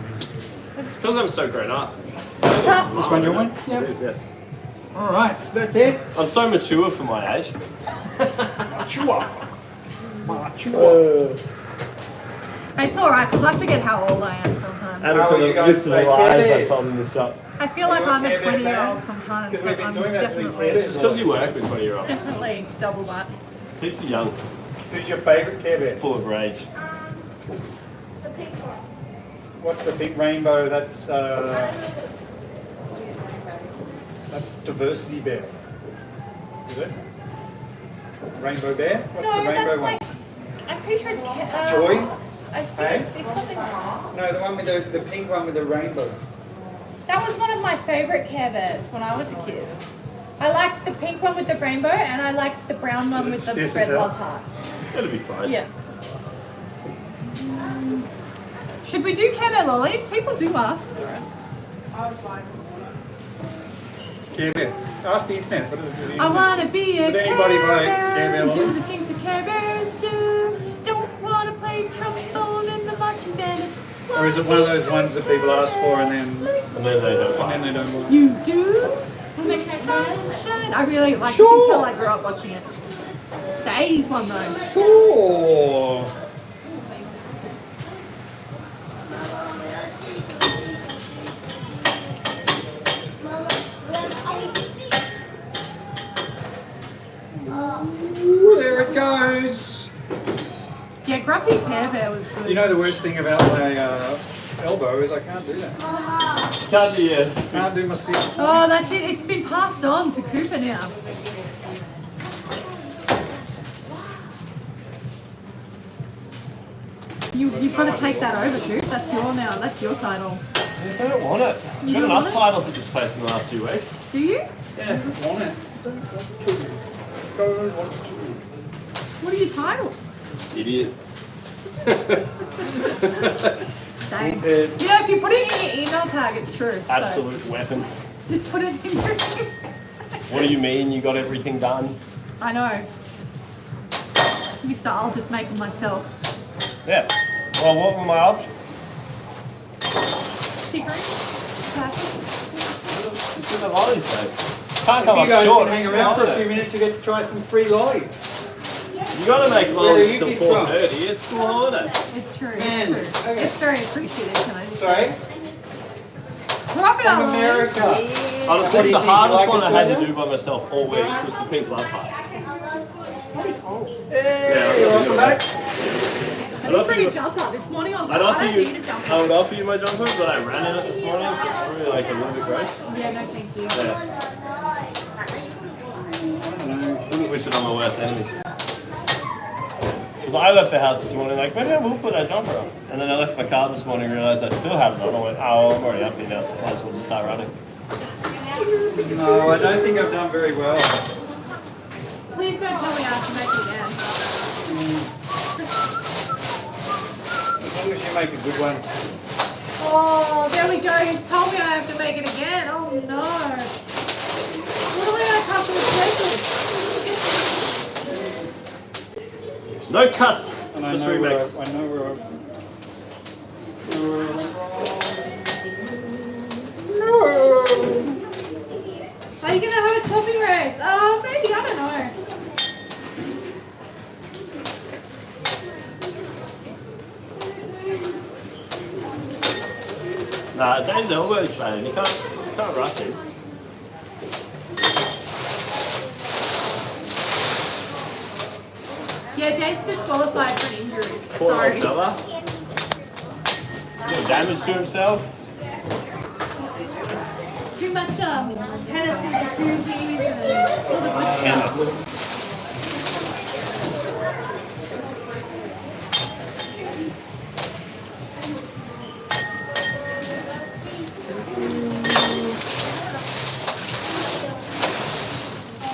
It's because I'm so grown up. This one your one? It is, yes. All right, that's it. I'm so mature for my age. Mature. Mature. It's alright, because I forget how old I am sometimes. Add How to are you the guys list of today? lies I Care told in the shop. I feel like I'm a Care Bear 20-year-old fan? sometimes, Because we've but been I'm talking about doing Care definitely, Bears. It's because you work with 20-year-olds. definitely double that. Keeps you young, Who's your favourite Care Bear? full of rage. What's the big rainbow? That's Diversity Bear. Is it? Rainbow Bear? What's No, the rainbow that's one? like, I'm pretty sure it's Joy? I think Hey? it's something. No, the one with the pink one with the rainbow. That was one of my favourite Care Bears when I was a kid. I liked the pink one with the rainbow, and I liked the brown one Is it with the stiff red as hell? love heart. It'll be fine. Yeah. Should we do Care Bear lollies? People do ask for it. Care Bear. Ask the internet. What is it? I wanna be a Would Care anybody buy Bear, Care Bear do lollies? the things that Care Bears do. Don't wanna play trombone in the marching band. I just Or is it one of those ones that people ask for and then And then they don't buy. they don't want? You do? Make the sunshine. I really like. You can tell I grew up watching it. The 80s one though. Sure. Ooh, there it goes. Yeah, Grumpy Care Bear was good. You know the worst thing about my elbow is I can't do that. Can't do you? Can't do my sit. Oh, that's it. It's been passed on to Cooper now. You've got to take that over, Coop. That's your now. That's your title. I don't want it. I've You got don't enough want it? titles at this place in the last 2 weeks. Do you? Yeah. Want it. Don't want to. What are your titles? Idiot. Same. You know, if you put it in your email tag, it's true. So Absolute weapon. just put it in your email tag. What do you mean you got everything done? I know. Mister, I'll just make them myself. Yeah. Well, what were my options? Stickering. Plastic. It's in the lollies, mate. Can't come You up guys short. can hang It's around for a holiday. few minutes to get to try some free lollies. You gotta make Where are lollies you till kids from? 4:30. It's school holiday. It's true. Man, It's true. okay. It's very appreciated, can I just Sorry? say? Crocodile From America. lollies. What do Honestly, you the think? You hardest like one I had to Australia? do by myself all week was the pink love heart. Hey, welcome back. I did bring a jumper this morning. I was I'd like, offer I don't you, need a jumper. I would offer you my jumper, but I ran in it this morning, so it's probably like a little bit gross. Yeah, no, thank you. Yeah. Wouldn't wish it on my worst enemy. Because I left the house this morning like, maybe I will put that jumper on. And then I left my car this morning and realised I still had it on. I went, oh, well, I'm already up here now. Might as well just start running. No, I don't think I've done very well. Please don't tell me I have to make it again. As long as you make a good one. Oh, there we go. He's told me I have to make it again. Oh no. What do I have to replace? No cuts. And I Just know where remix. I know where I Are you gonna have a chopping race? Oh, maybe, I don't know. Nah, Dave's elbow's bad. You can't rush him. Yeah, Dave's disqualified for an injury. Poor Sorry. old fella. Doing damage to himself. Too much tennis and jacuzzis and all the good stuff.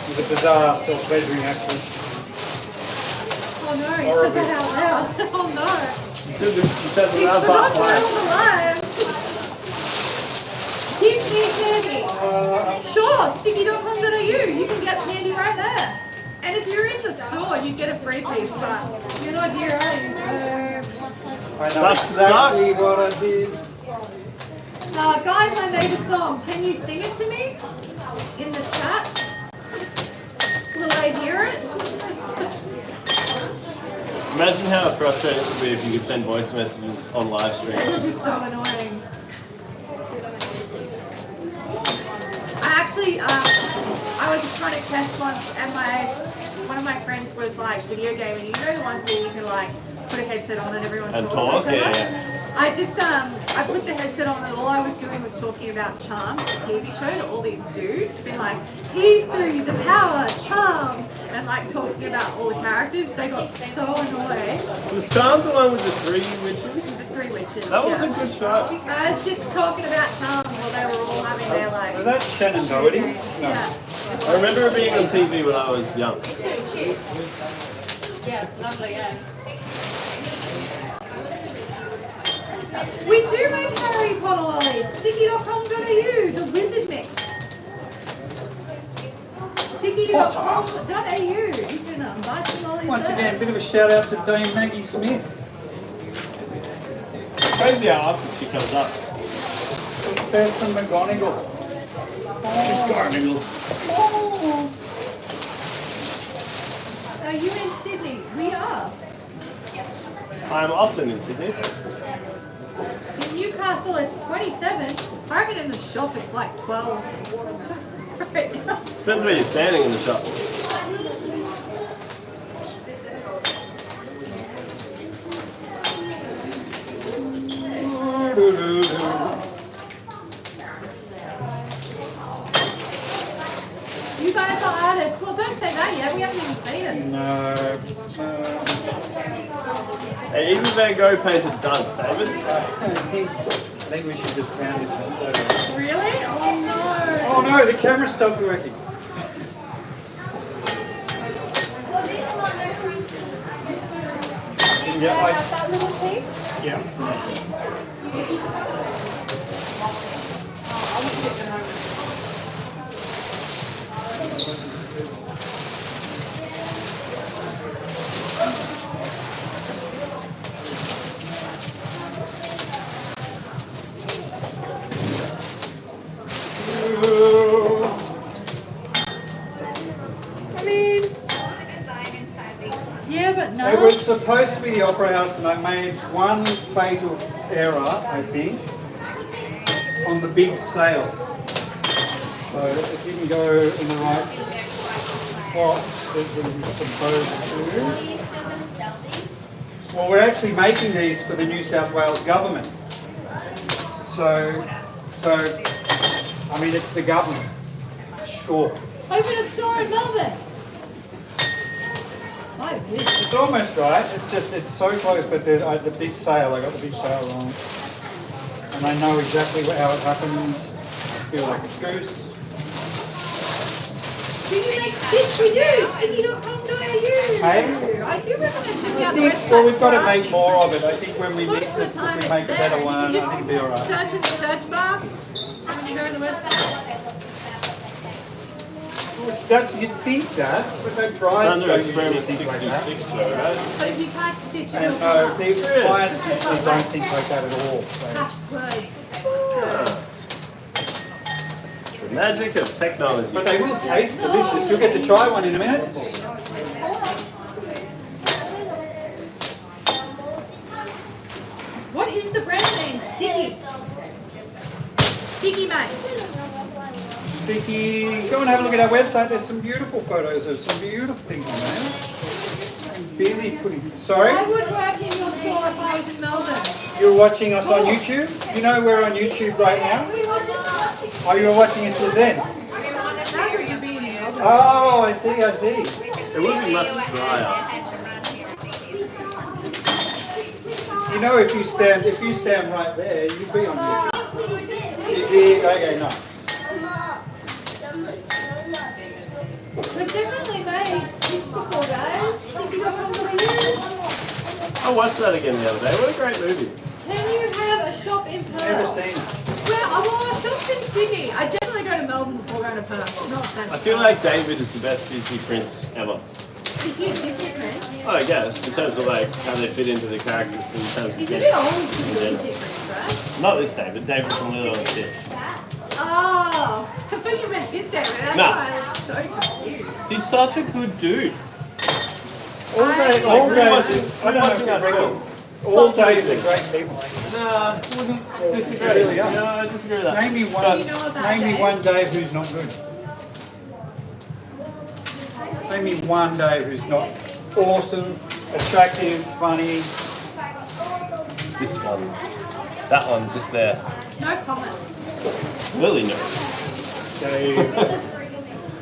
It's a bizarre self-pleasuring accent. Oh no, he Horrible. said that out loud. Oh no. You said the He's loud forgot part we're on the line. Give me candy. Sure, sticky.com.au. You can get candy right there. And if you're in the store, you get a free piece, but you're not here, are you? I know Sucks to exactly what I did. So, guys, I made a song. Can you sing it to me in the chat? Will I hear it? Imagine how frustrating it would be if you could send voice messages on live stream. This is so annoying. I was trying to test once, and one of my friends was like video gaming. You know the ones where you can like put a headset on and everyone And talks talk, to each other? yeah. I just I put the headset on, and all I was doing was talking about Charmed, the TV show, to all these dudes, being like, T3, the power, Charm, and like talking about all the characters. They got so annoyed. Was Charmed the one with the 3 witches? The three witches. That was yeah. a good show. I was just talking about Charm while they were all having their like. Was that Shannon Doherty? No. Yeah. I remember it being on TV when I was young. Yes, lovely, yeah. We do make Harry Potter lollies. Sticky.com.au, the wizard mix. Sticky.com.au, you can buy some lollies Once there. again, a bit of a shout out to Dame Maggie Smith. Crazy how often she comes up. Professor McGonagall. McGonagall. Are you in Sydney? We are. I'm often in Sydney. In Newcastle, it's 27. I reckon in the shop, it's like 12. Right now. Depends where you're standing in the shop. You guys are artists. Well, don't say that yet. We haven't even seen it. No. Hey, even Van Gogh painted dunce, David. I think we should just pound this one. Really? Oh no. Oh no, the camera stopped working. Yeah, That little piece? yeah. I mean, yeah, but no. It was supposed to be the Opera House, and I made one fatal error, I think, on the big sale. So it didn't go in the right spot that we were supposed to. Well, we're actually making these for the New South Wales government. So I mean, it's the government. Sure. Open a store in Melbourne. I wish. It's almost right. It's just, it's so close, but the big sale, I got the big sale wrong. And I know exactly how it happened. I feel like a goose. Do you make sticks? We do. Sticky.com.au. Hey, I I do recommend checking out the think, website. well, we've got to for make asking. more of it. I think when we Most mix of it, the time if we it's make a there. better You one, just I think it'll be alright. search in the search bar when you go to the website. You'd think that, but they've It's tried under so experiment many things like that. 66 though, right? But if you type stitch, And it'll come up. these clients usually don't think like that at all. So. Hashed words. The magic of technology. But they will taste delicious. You'll get to try one in a minute. What is the brand name? Sticky. Sticky mate. Sticky. Go and have a look at our website. There's some beautiful photos of some beautiful things on there. I'm busy putting. Sorry? I would work in your store if I was in Melbourne. You're watching us on YouTube? You know we're on YouTube right now? Oh, you were watching us just then? How would you be in Melbourne? Oh, I see, I see. It would be much drier. You know, if you stand right there, you'd be on YouTube. You did? Okay, no. We've definitely made stitch before, guys. If you got one for you. I watched that again the other day. What a great movie. Can you have a shop in Perth? Never seen it. Well, our shop's in Sydney. I definitely go to Melbourne before going to Perth. Not that. I feel like David is the best Disney prince ever. Is he a Disney prince? Oh, I guess, in terms of like how they fit into the characters in terms of He's a bit old to be a general. Disney prince, right? Not this David. David from Lilo and Stitch. Oh, I thought you meant this David. That's No. why I was so confused. He's such a good dude. All day, Like, all day. rewatching- I don't know if rewatching you that reckon. film. All Such a days good are thing. great people. Nah, wouldn't disagree. Really are. No, I disagree with that. Name me You one. know about Name me Dave? one Dave who's not good. Name me one Dave who's not awesome, attractive, funny. This one. That one, just there. No comment. Lily knows. Dave.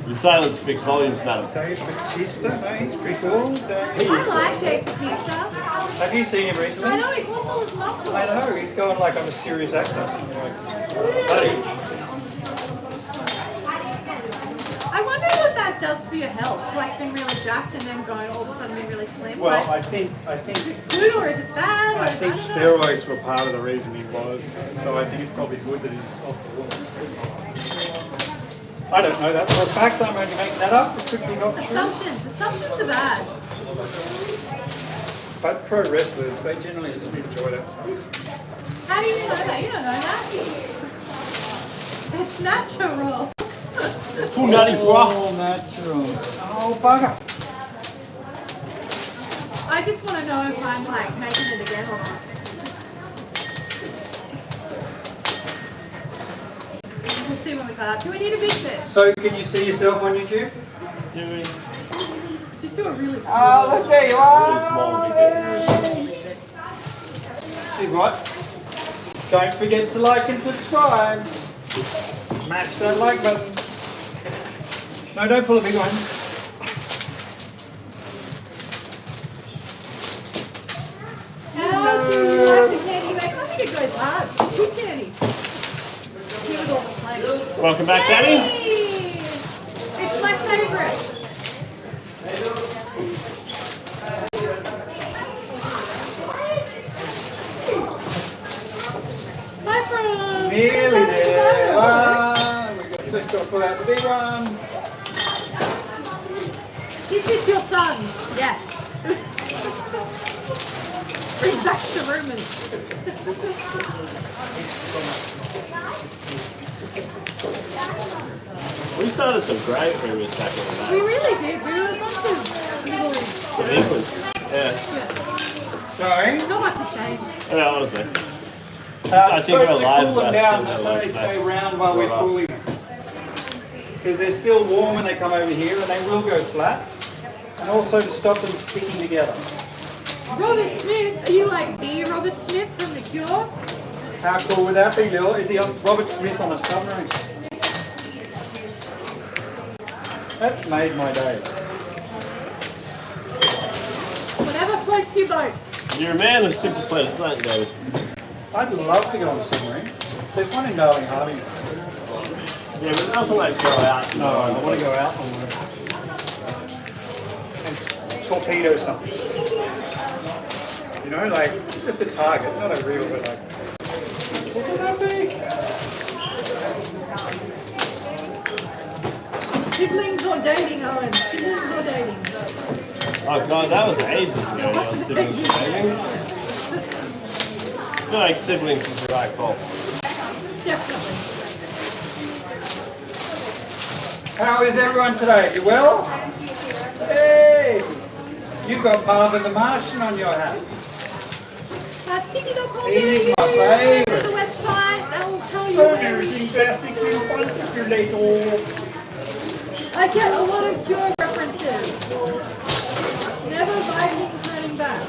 The silence speaks volumes, madam. Dave Batista. No, he's pretty cool. Dave. I like Dave Bautista. Have you seen him recently? I know he's lost all his muscle. I know. He's gone like I'm a serious actor. Like, buddy. I wonder what that does for your health. Like being really jacked and then going all of a sudden being really slim. Well, like, I think good or is it bad? I think don't know. steroids were part of the reason he was. So I think it's probably good that he's off the wall. I don't know that for a fact. I'm only making that up. It could be not true. Assumptions are bad. But pro wrestlers, they generally enjoy that stuff. How do you know that? You don't know that. It's natural. Full nutty bro. All natural. Oh, bugger. I just want to know if I'm like making it again or not. We'll see when we cut up. Do we need a big bit? So, can you see yourself on YouTube? Do we? Just do a really small. Oh, look, there you are. Really small bit. See what? Don't forget to like and subscribe. Smash that like button. No, don't pull a big one. How do you like the candy bake? I think it goes hard. It's good candy. Here with all the flavors. Welcome back, Danny. Hey! It's my favorite. Bye, from. Nearly there. We've just got to pull out the big one. This is your son. Yes. Bring back the Romans. We started some great rumors back in the We day. really did. We were a bunch of little. Delinquents. Yeah. Sorry. Not much has changed. Yeah, honestly. I think so we're to alive cool them best down, and that's they're why they like stay best. round while we're Well, cooling them. Because they're still warm when they come over here and they will go flats. And also to stop them sticking together. Robert Smith. Are you like the Robert Smith from The Cure? How cool would that be, Bill? Is he Robert Smith on a submarine? That's made my day. Whatever floats your boat. You're a man of simple pleasures, aren't you, David? I'd love to go on a submarine. There's one in Darling Harvey. Yeah, but nothing like go out. No, I want to go out on one. And torpedo something. You know, like just a target, not a real, but like. What could that be? Siblings or dating, Owen? Siblings or dating? Oh god, that was ages ago when I was siblings dating. I feel like siblings is the right call. Definitely. How is everyone today? You well? Hey! You've got Marvin the Martian on your hat. Sticky.com. He's my Go to favourite. the website. That will tell you. Everything fantastic, you little. I get a lot of Cure references. Never Vikings turning back.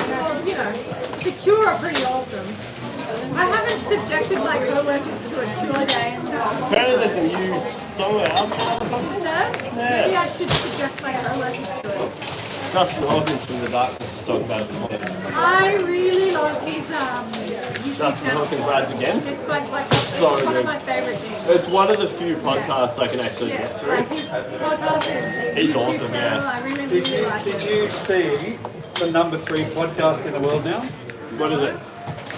Well, you know, the Cure are pretty awesome. I haven't subjected my co-workers to a Cure day. Apparently there's a new song out there or something. Maybe I should subject my co-workers to it. Justin Hawkins from The Darkness was talking about it this morning. I really love his YouTube Justin channel. Hawkins rides again. It's like So it's one good. of my favorite things. It's one of the few podcasts I can actually Yeah, get through. like his podcast is He's YouTube awesome, channel, yeah. I really, Did really you, like did it. you see the #3 podcast in the world now? What is it?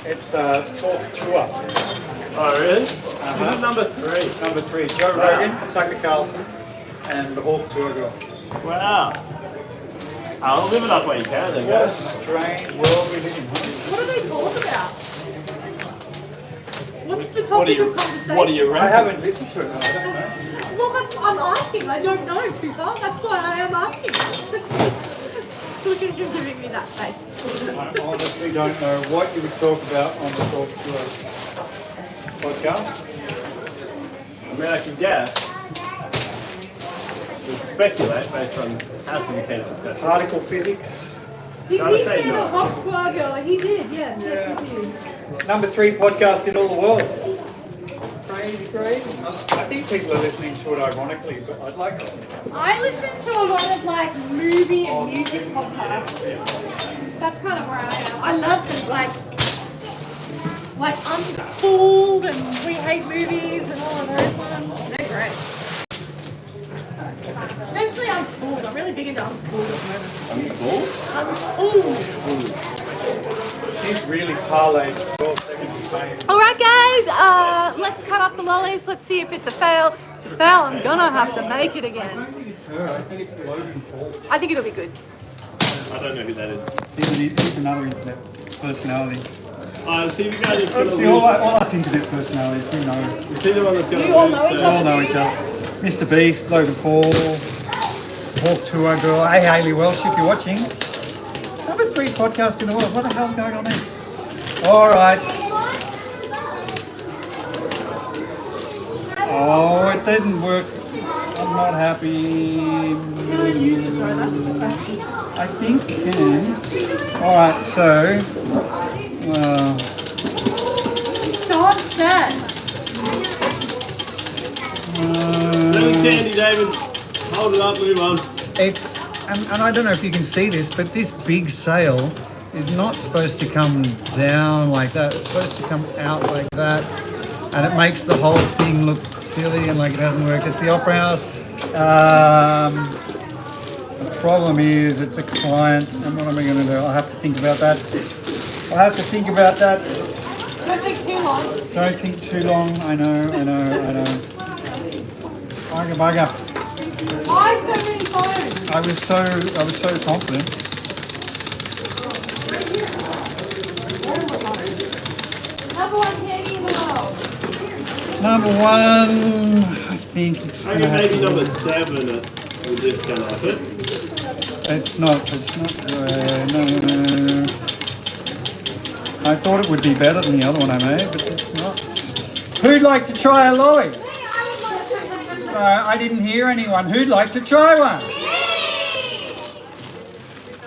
It's Talk Tour. Oh really? Is it number 3? #3, Joe Rogan, Tucker Carlson, and the Hawk Tour girl. Wow. I'll live it up where you can then, What a guys. strange world we live in. What do they talk about? What's the What do topic you of conversation? What do you I reckon? haven't listened to it, no, I don't know. Well, that's what I'm asking. I don't know, Cooper. That's why I am asking. Look at you giving me that face. I honestly don't know what you would talk about on the Talk Tour podcast. I mean, I can guess. And speculate based on how to become successful. Particle physics. Did Gotta he say say no. the hot tour girl? He did, yes, yes, he did. #3 podcast in all the world. Crazy, crazy. I think people are listening to it ironically, but I'd like to. I listen to a lot of like movie and music podcasts. That's kind of where I am. I love them, like Unspooled and We Hate Movies and all of those ones. They're great. Especially Unspooled. I'm really big into Unspooled at the moment. Unschooled? Unspooled. She's really parlayed 12 seconds of fame. All right, guys. Let's cut up the lollies. Let's see if it's a fail. If it's a fail, I'm gonna have to make it I again. don't think it's her, I think it's Logan Paul. I think it'll be good. I don't know who that is. He's another internet personality. See the guy that's gonna See, all lose. us internet personalities, we know. You see the one that's gonna You all lose. know each We all other. know each other. Mr. Beast, Logan Paul, Hawk Tour girl. Hey, Hayley Welsh, if you're watching. #3 podcast in the world. What the hell's going on there? All right. Oh, it didn't work. I'm not happy. I think you can. All right, so. So upset. Little candy, David. Hold it up, move on. It's, and I don't know if you can see this, but this big sail is not supposed to come down like that. It's supposed to come out like that. And it makes the whole thing look silly and like it hasn't worked. It's the Opera House. The problem is it's a client, and what am I going to do? I'll have to think about that. Don't take too long. Don't think too long. I know. Bugger. Why so many phones? I was so confident. Number one candy in the world. #1, I think it's I gonna can have maybe to- number 7 with this kind of it. It's not. No. I thought it would be better than the other one I made, but it's not. Who'd like to try a lolly? I didn't hear anyone. Who'd like to try one?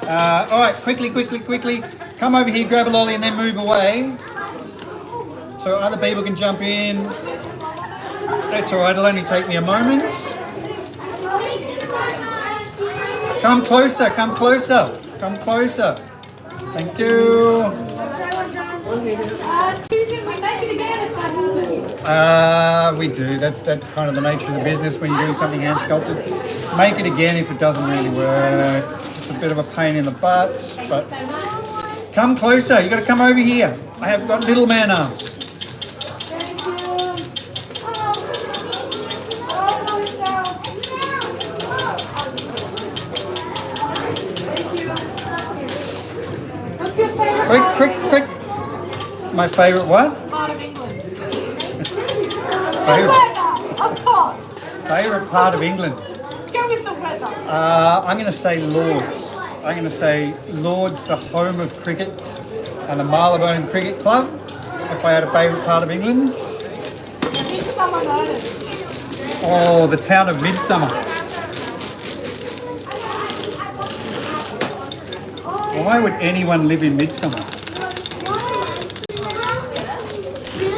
All right, quickly. Come over here, grab a lolly, and then move away. So other people can jump in. That's all right, it'll only take me a moment. Come closer. Thank you. Susan, we make it again if I move it. We do. That's kind of the nature of the business when you're doing something hand sculpted. Make it again if it doesn't really work. It's a bit of a pain in the butt, but come closer. You got to come over here. I have got little man arms. What's your favourite Quick. My favourite what? part of England? Favourite, Weather, of course. favourite part of England? Go with the weather. I'm going to say Lords. I'm going to say Lords, the home of cricket and the Marylebone Cricket Club. If I had a favourite part of England. Midsummer Murders. Oh, the town of Midsummer. Why would anyone live in Midsummer?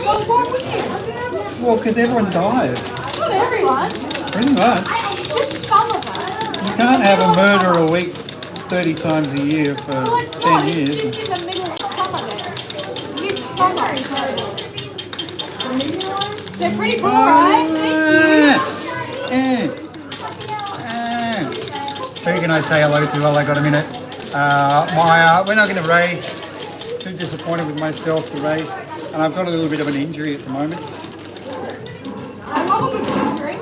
Well, why would you? Well, because everyone dies. Not everyone. Pretty much. Just some of them. You can't have a murder a week 30 times a year for Well, it's 10 not. years. It's just in the middle of summer there. Midsummer. They're pretty cool, right? Thank you. Who can I say hello to while I got a minute? We're not going to race. Too disappointed with myself to race. And I've got a little bit of an injury at the moment. I love a good injury.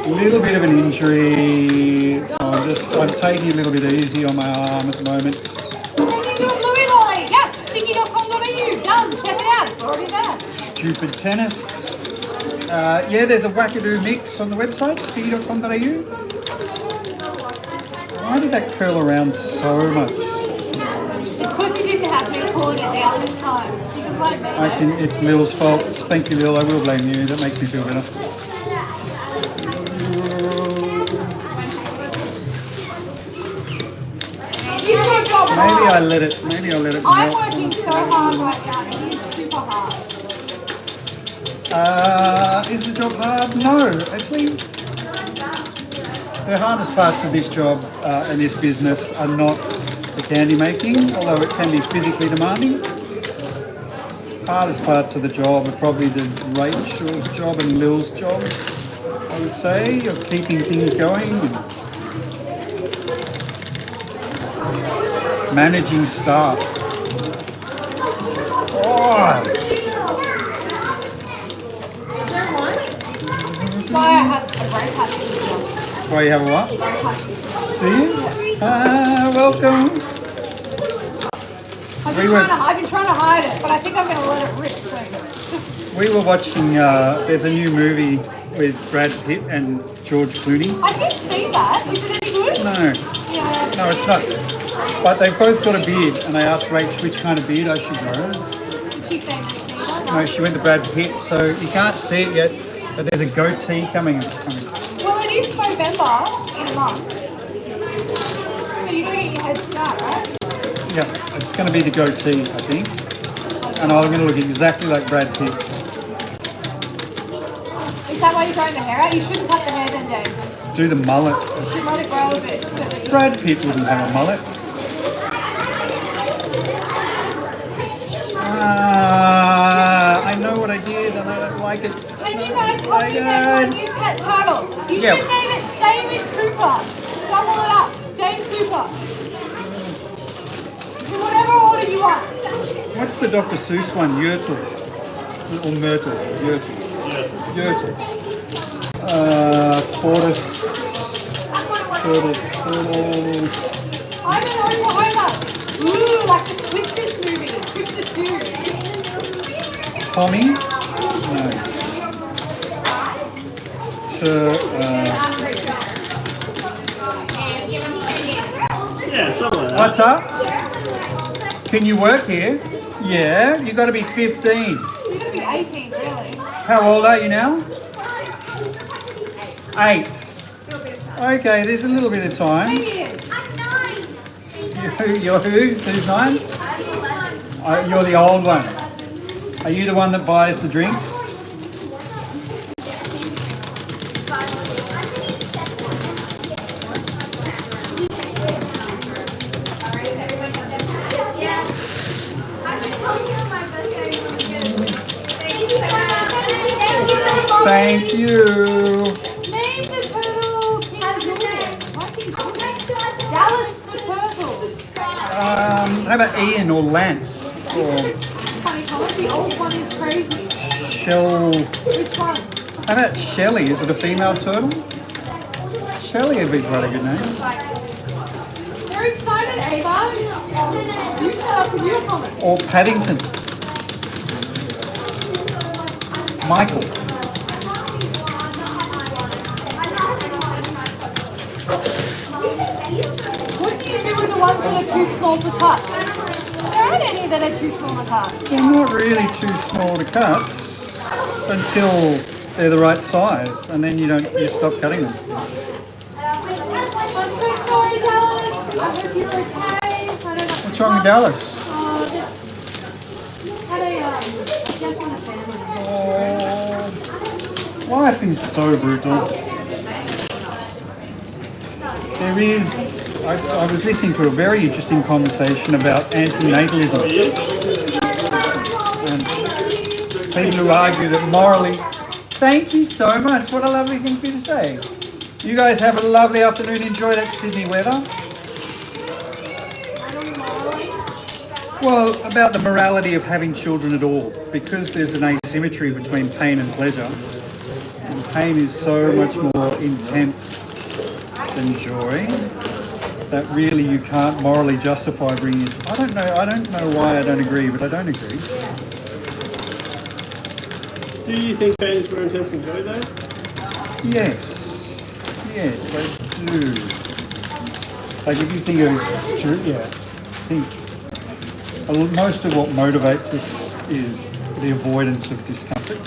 A little bit of an injury. So I'm taking it a little bit easy on my arm at the moment. Then you do a Louis lolly. Yep, sticky.com.au. Done. Check it out. It's already there. Stupid tennis. Yeah, there's a wackadoo mix on the website, sticky.com.au. Why did that curl around so much? It's because you didn't have me pulling it down this time. You can blame me. It's Lil's fault. Thank you, Lil. I will blame you. That makes me feel better. You do a job Maybe hard. I'll let it I'm melt. working so hard right now. It is super hard. Is the job hard? No, actually. The hardest parts of this job and this business are not the candy making, although it can be physically demanding. Hardest parts of the job are probably the Rachel's job and Lil's job, I would say, of keeping things going and managing staff. Oh, Why I have a break hat. why you have a what? Do you? Welcome. I've been trying to hide it, but I think I'm going to let it rip soon. We were watching, there's a new movie with Brad Pitt and George Clooney. I did see that. Is it any good? No, Yeah. no, it's not. But they've both got a beard, and I asked Rach which kind of beard I should grow. She said No, she went to Brad Pitt, so you can't see it yet, but there's a goatee coming. well, it is November in a month. So you're going to get your head start, right? Yeah, it's going to be the goatee, I think. And I'm going to look exactly like Brad Pitt. Is that why you're growing the hair out? You shouldn't cut the hair then, Dave. Do the mullet. You should let it grow a bit. So that you... Brad Pitt wouldn't have a mullet. I know what I did and I don't like it. Can you guys help me name my new pet turtle? You Yeah. should name it David Cooper. Double it up. Dave Cooper. In whatever order you want. What's the Dr. Seuss one? Yertle. Or Myrtle. Yertle. Yertle. Tortoise. Turtle. I'm an Oklahoma. Ooh, like the Twisted movie. Twisted 2. Tommy? No. Yeah, something like that. What's up? Can you work here? Yeah, you got to be 15. You're going to be 18, really. How old are you now? 8. Okay, there's a little bit of time. 2 years. You're who? Who's 9? You're the old one. Are you the one that buys the drinks? Thank you. Name the turtle. Dallas the turtle. How about Ian or Lance or Funny color. The old one is crazy. Shell? Which one? How about Shelly? Is it a female turtle? Shelly would be quite a good name. They're excited, Ava. You shut up with your comment. Or Paddington. Michael. What do you do with the ones that are too small to cut? There aren't any that are too small to cut. They're not really too small to cut until they're the right size, and then you stop cutting them. I'm so sorry, Dallas. I hope you're okay. I don't know. What's wrong with Dallas? Had a death in the family. Oh, life is so brutal. There is. I was listening to a very interesting conversation about antinatalism. And people who argue that morally. Thank you so much. What a lovely thing for you to say. You guys have a lovely afternoon. Enjoy that Sydney weather. Well, about the morality of having children at all, because there's an asymmetry between pain and pleasure, and pain is so much more intense than joy, that really you can't morally justify bringing it. I don't know why I don't agree, but I don't agree. Do you think pain is more intense than joy, though? Yes, I do. Like if you think most of what motivates us is the avoidance of discomfort.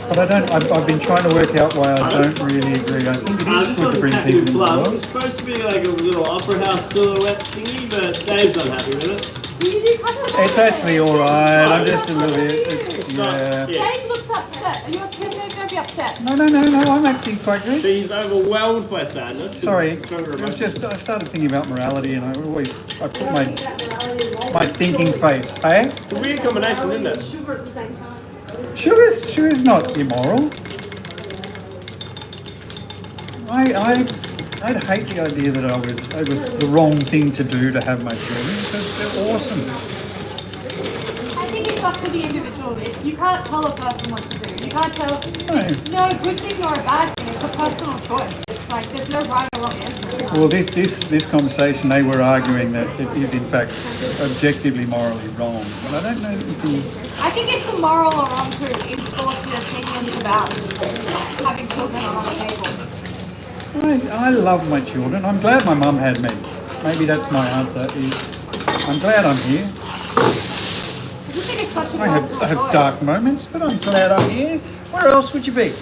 But I've been trying to work out why I don't really agree. I think it is good to bring people into the world. It's supposed to be like a little opera house silhouette thingy, but Dave's not happy with it. Do you do custom? It's actually alright, I'm just a little bit, yeah. Dave looks upset. Are you upset? Don't be upset. No, I'm actually quite good. She's overwhelmed by sadness. 'cause Sorry, it's stronger it was emotions. just, I started thinking about morality and I put my thinking face, hey? It's a weird combination, isn't it? Sugar's not immoral. I'd hate the idea that it was the wrong thing to do to have my children because they're awesome. I think it's up to the individual. You can't tell a person what to do. You can't tell. No. It's not a good thing or a bad thing. It's a personal choice. It's like there's no right or wrong answer. Well, this conversation, they were arguing that it is in fact objectively morally wrong, but I don't know that you can. I think it's immoral or wrong to enforce your opinions about having children on the table. I love my children. I'm glad my mum had me. Maybe that's my answer. I'm glad I'm here. I just think it's such a I personal have choice. dark moments, but I'm glad I'm here. Where else would you be?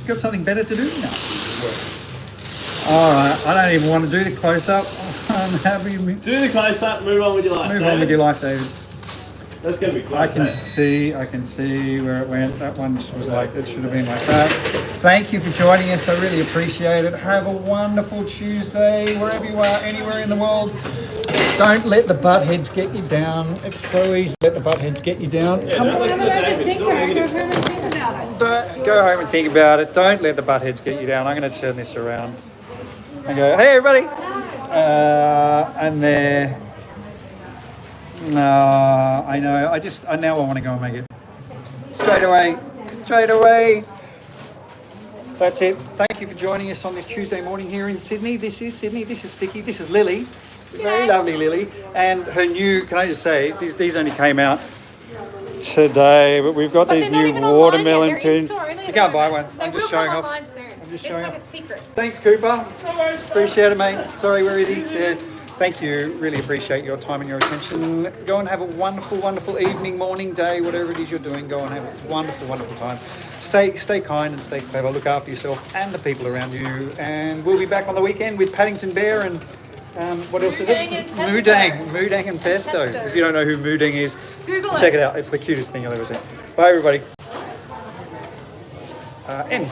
Got something better to do? No. Alright, I don't even want to do the close-up. I'm happy. Do the close up, move on with your life. Move on with your life, David. That's going to be close. I can see where it went. That one was like, it should have been like that. Thank you for joining us. I really appreciate it. Have a wonderful Tuesday, wherever you are, anywhere in the world. Don't let the butt heads get you down. It's so easy to let the butt heads get you down. Yeah, don't listen to David. It's all negative. Go home and think about it. Don't let the butt heads get you down. I'm going to turn this around and go, hey everybody. And there. No, I know. I now want to go and make it straight away. That's it. Thank you for joining us on this Tuesday morning here in Sydney. This is Sydney. This is Sticky. This is Lily. Very lovely Lily. And her new, can I just say, these only came out today, but we've got these new watermelon pins. You can't buy one. I'm just showing off. I'm just showing off. Thanks, Cooper. Appreciate it, mate. Sorry, where is he? There. Thank you. Really appreciate your time and your attention. Go and have a wonderful, wonderful evening, morning, day, whatever it is you're doing. Go and have a wonderful, wonderful time. Stay kind and stay clever. Look after yourself and the people around you. And we'll be back on the weekend with Paddington Bear and what else is it? Moodang and Pesto. If you don't know who Moodang is, Google check it out. It's the cutest thing I've ever seen. Bye, everybody. End.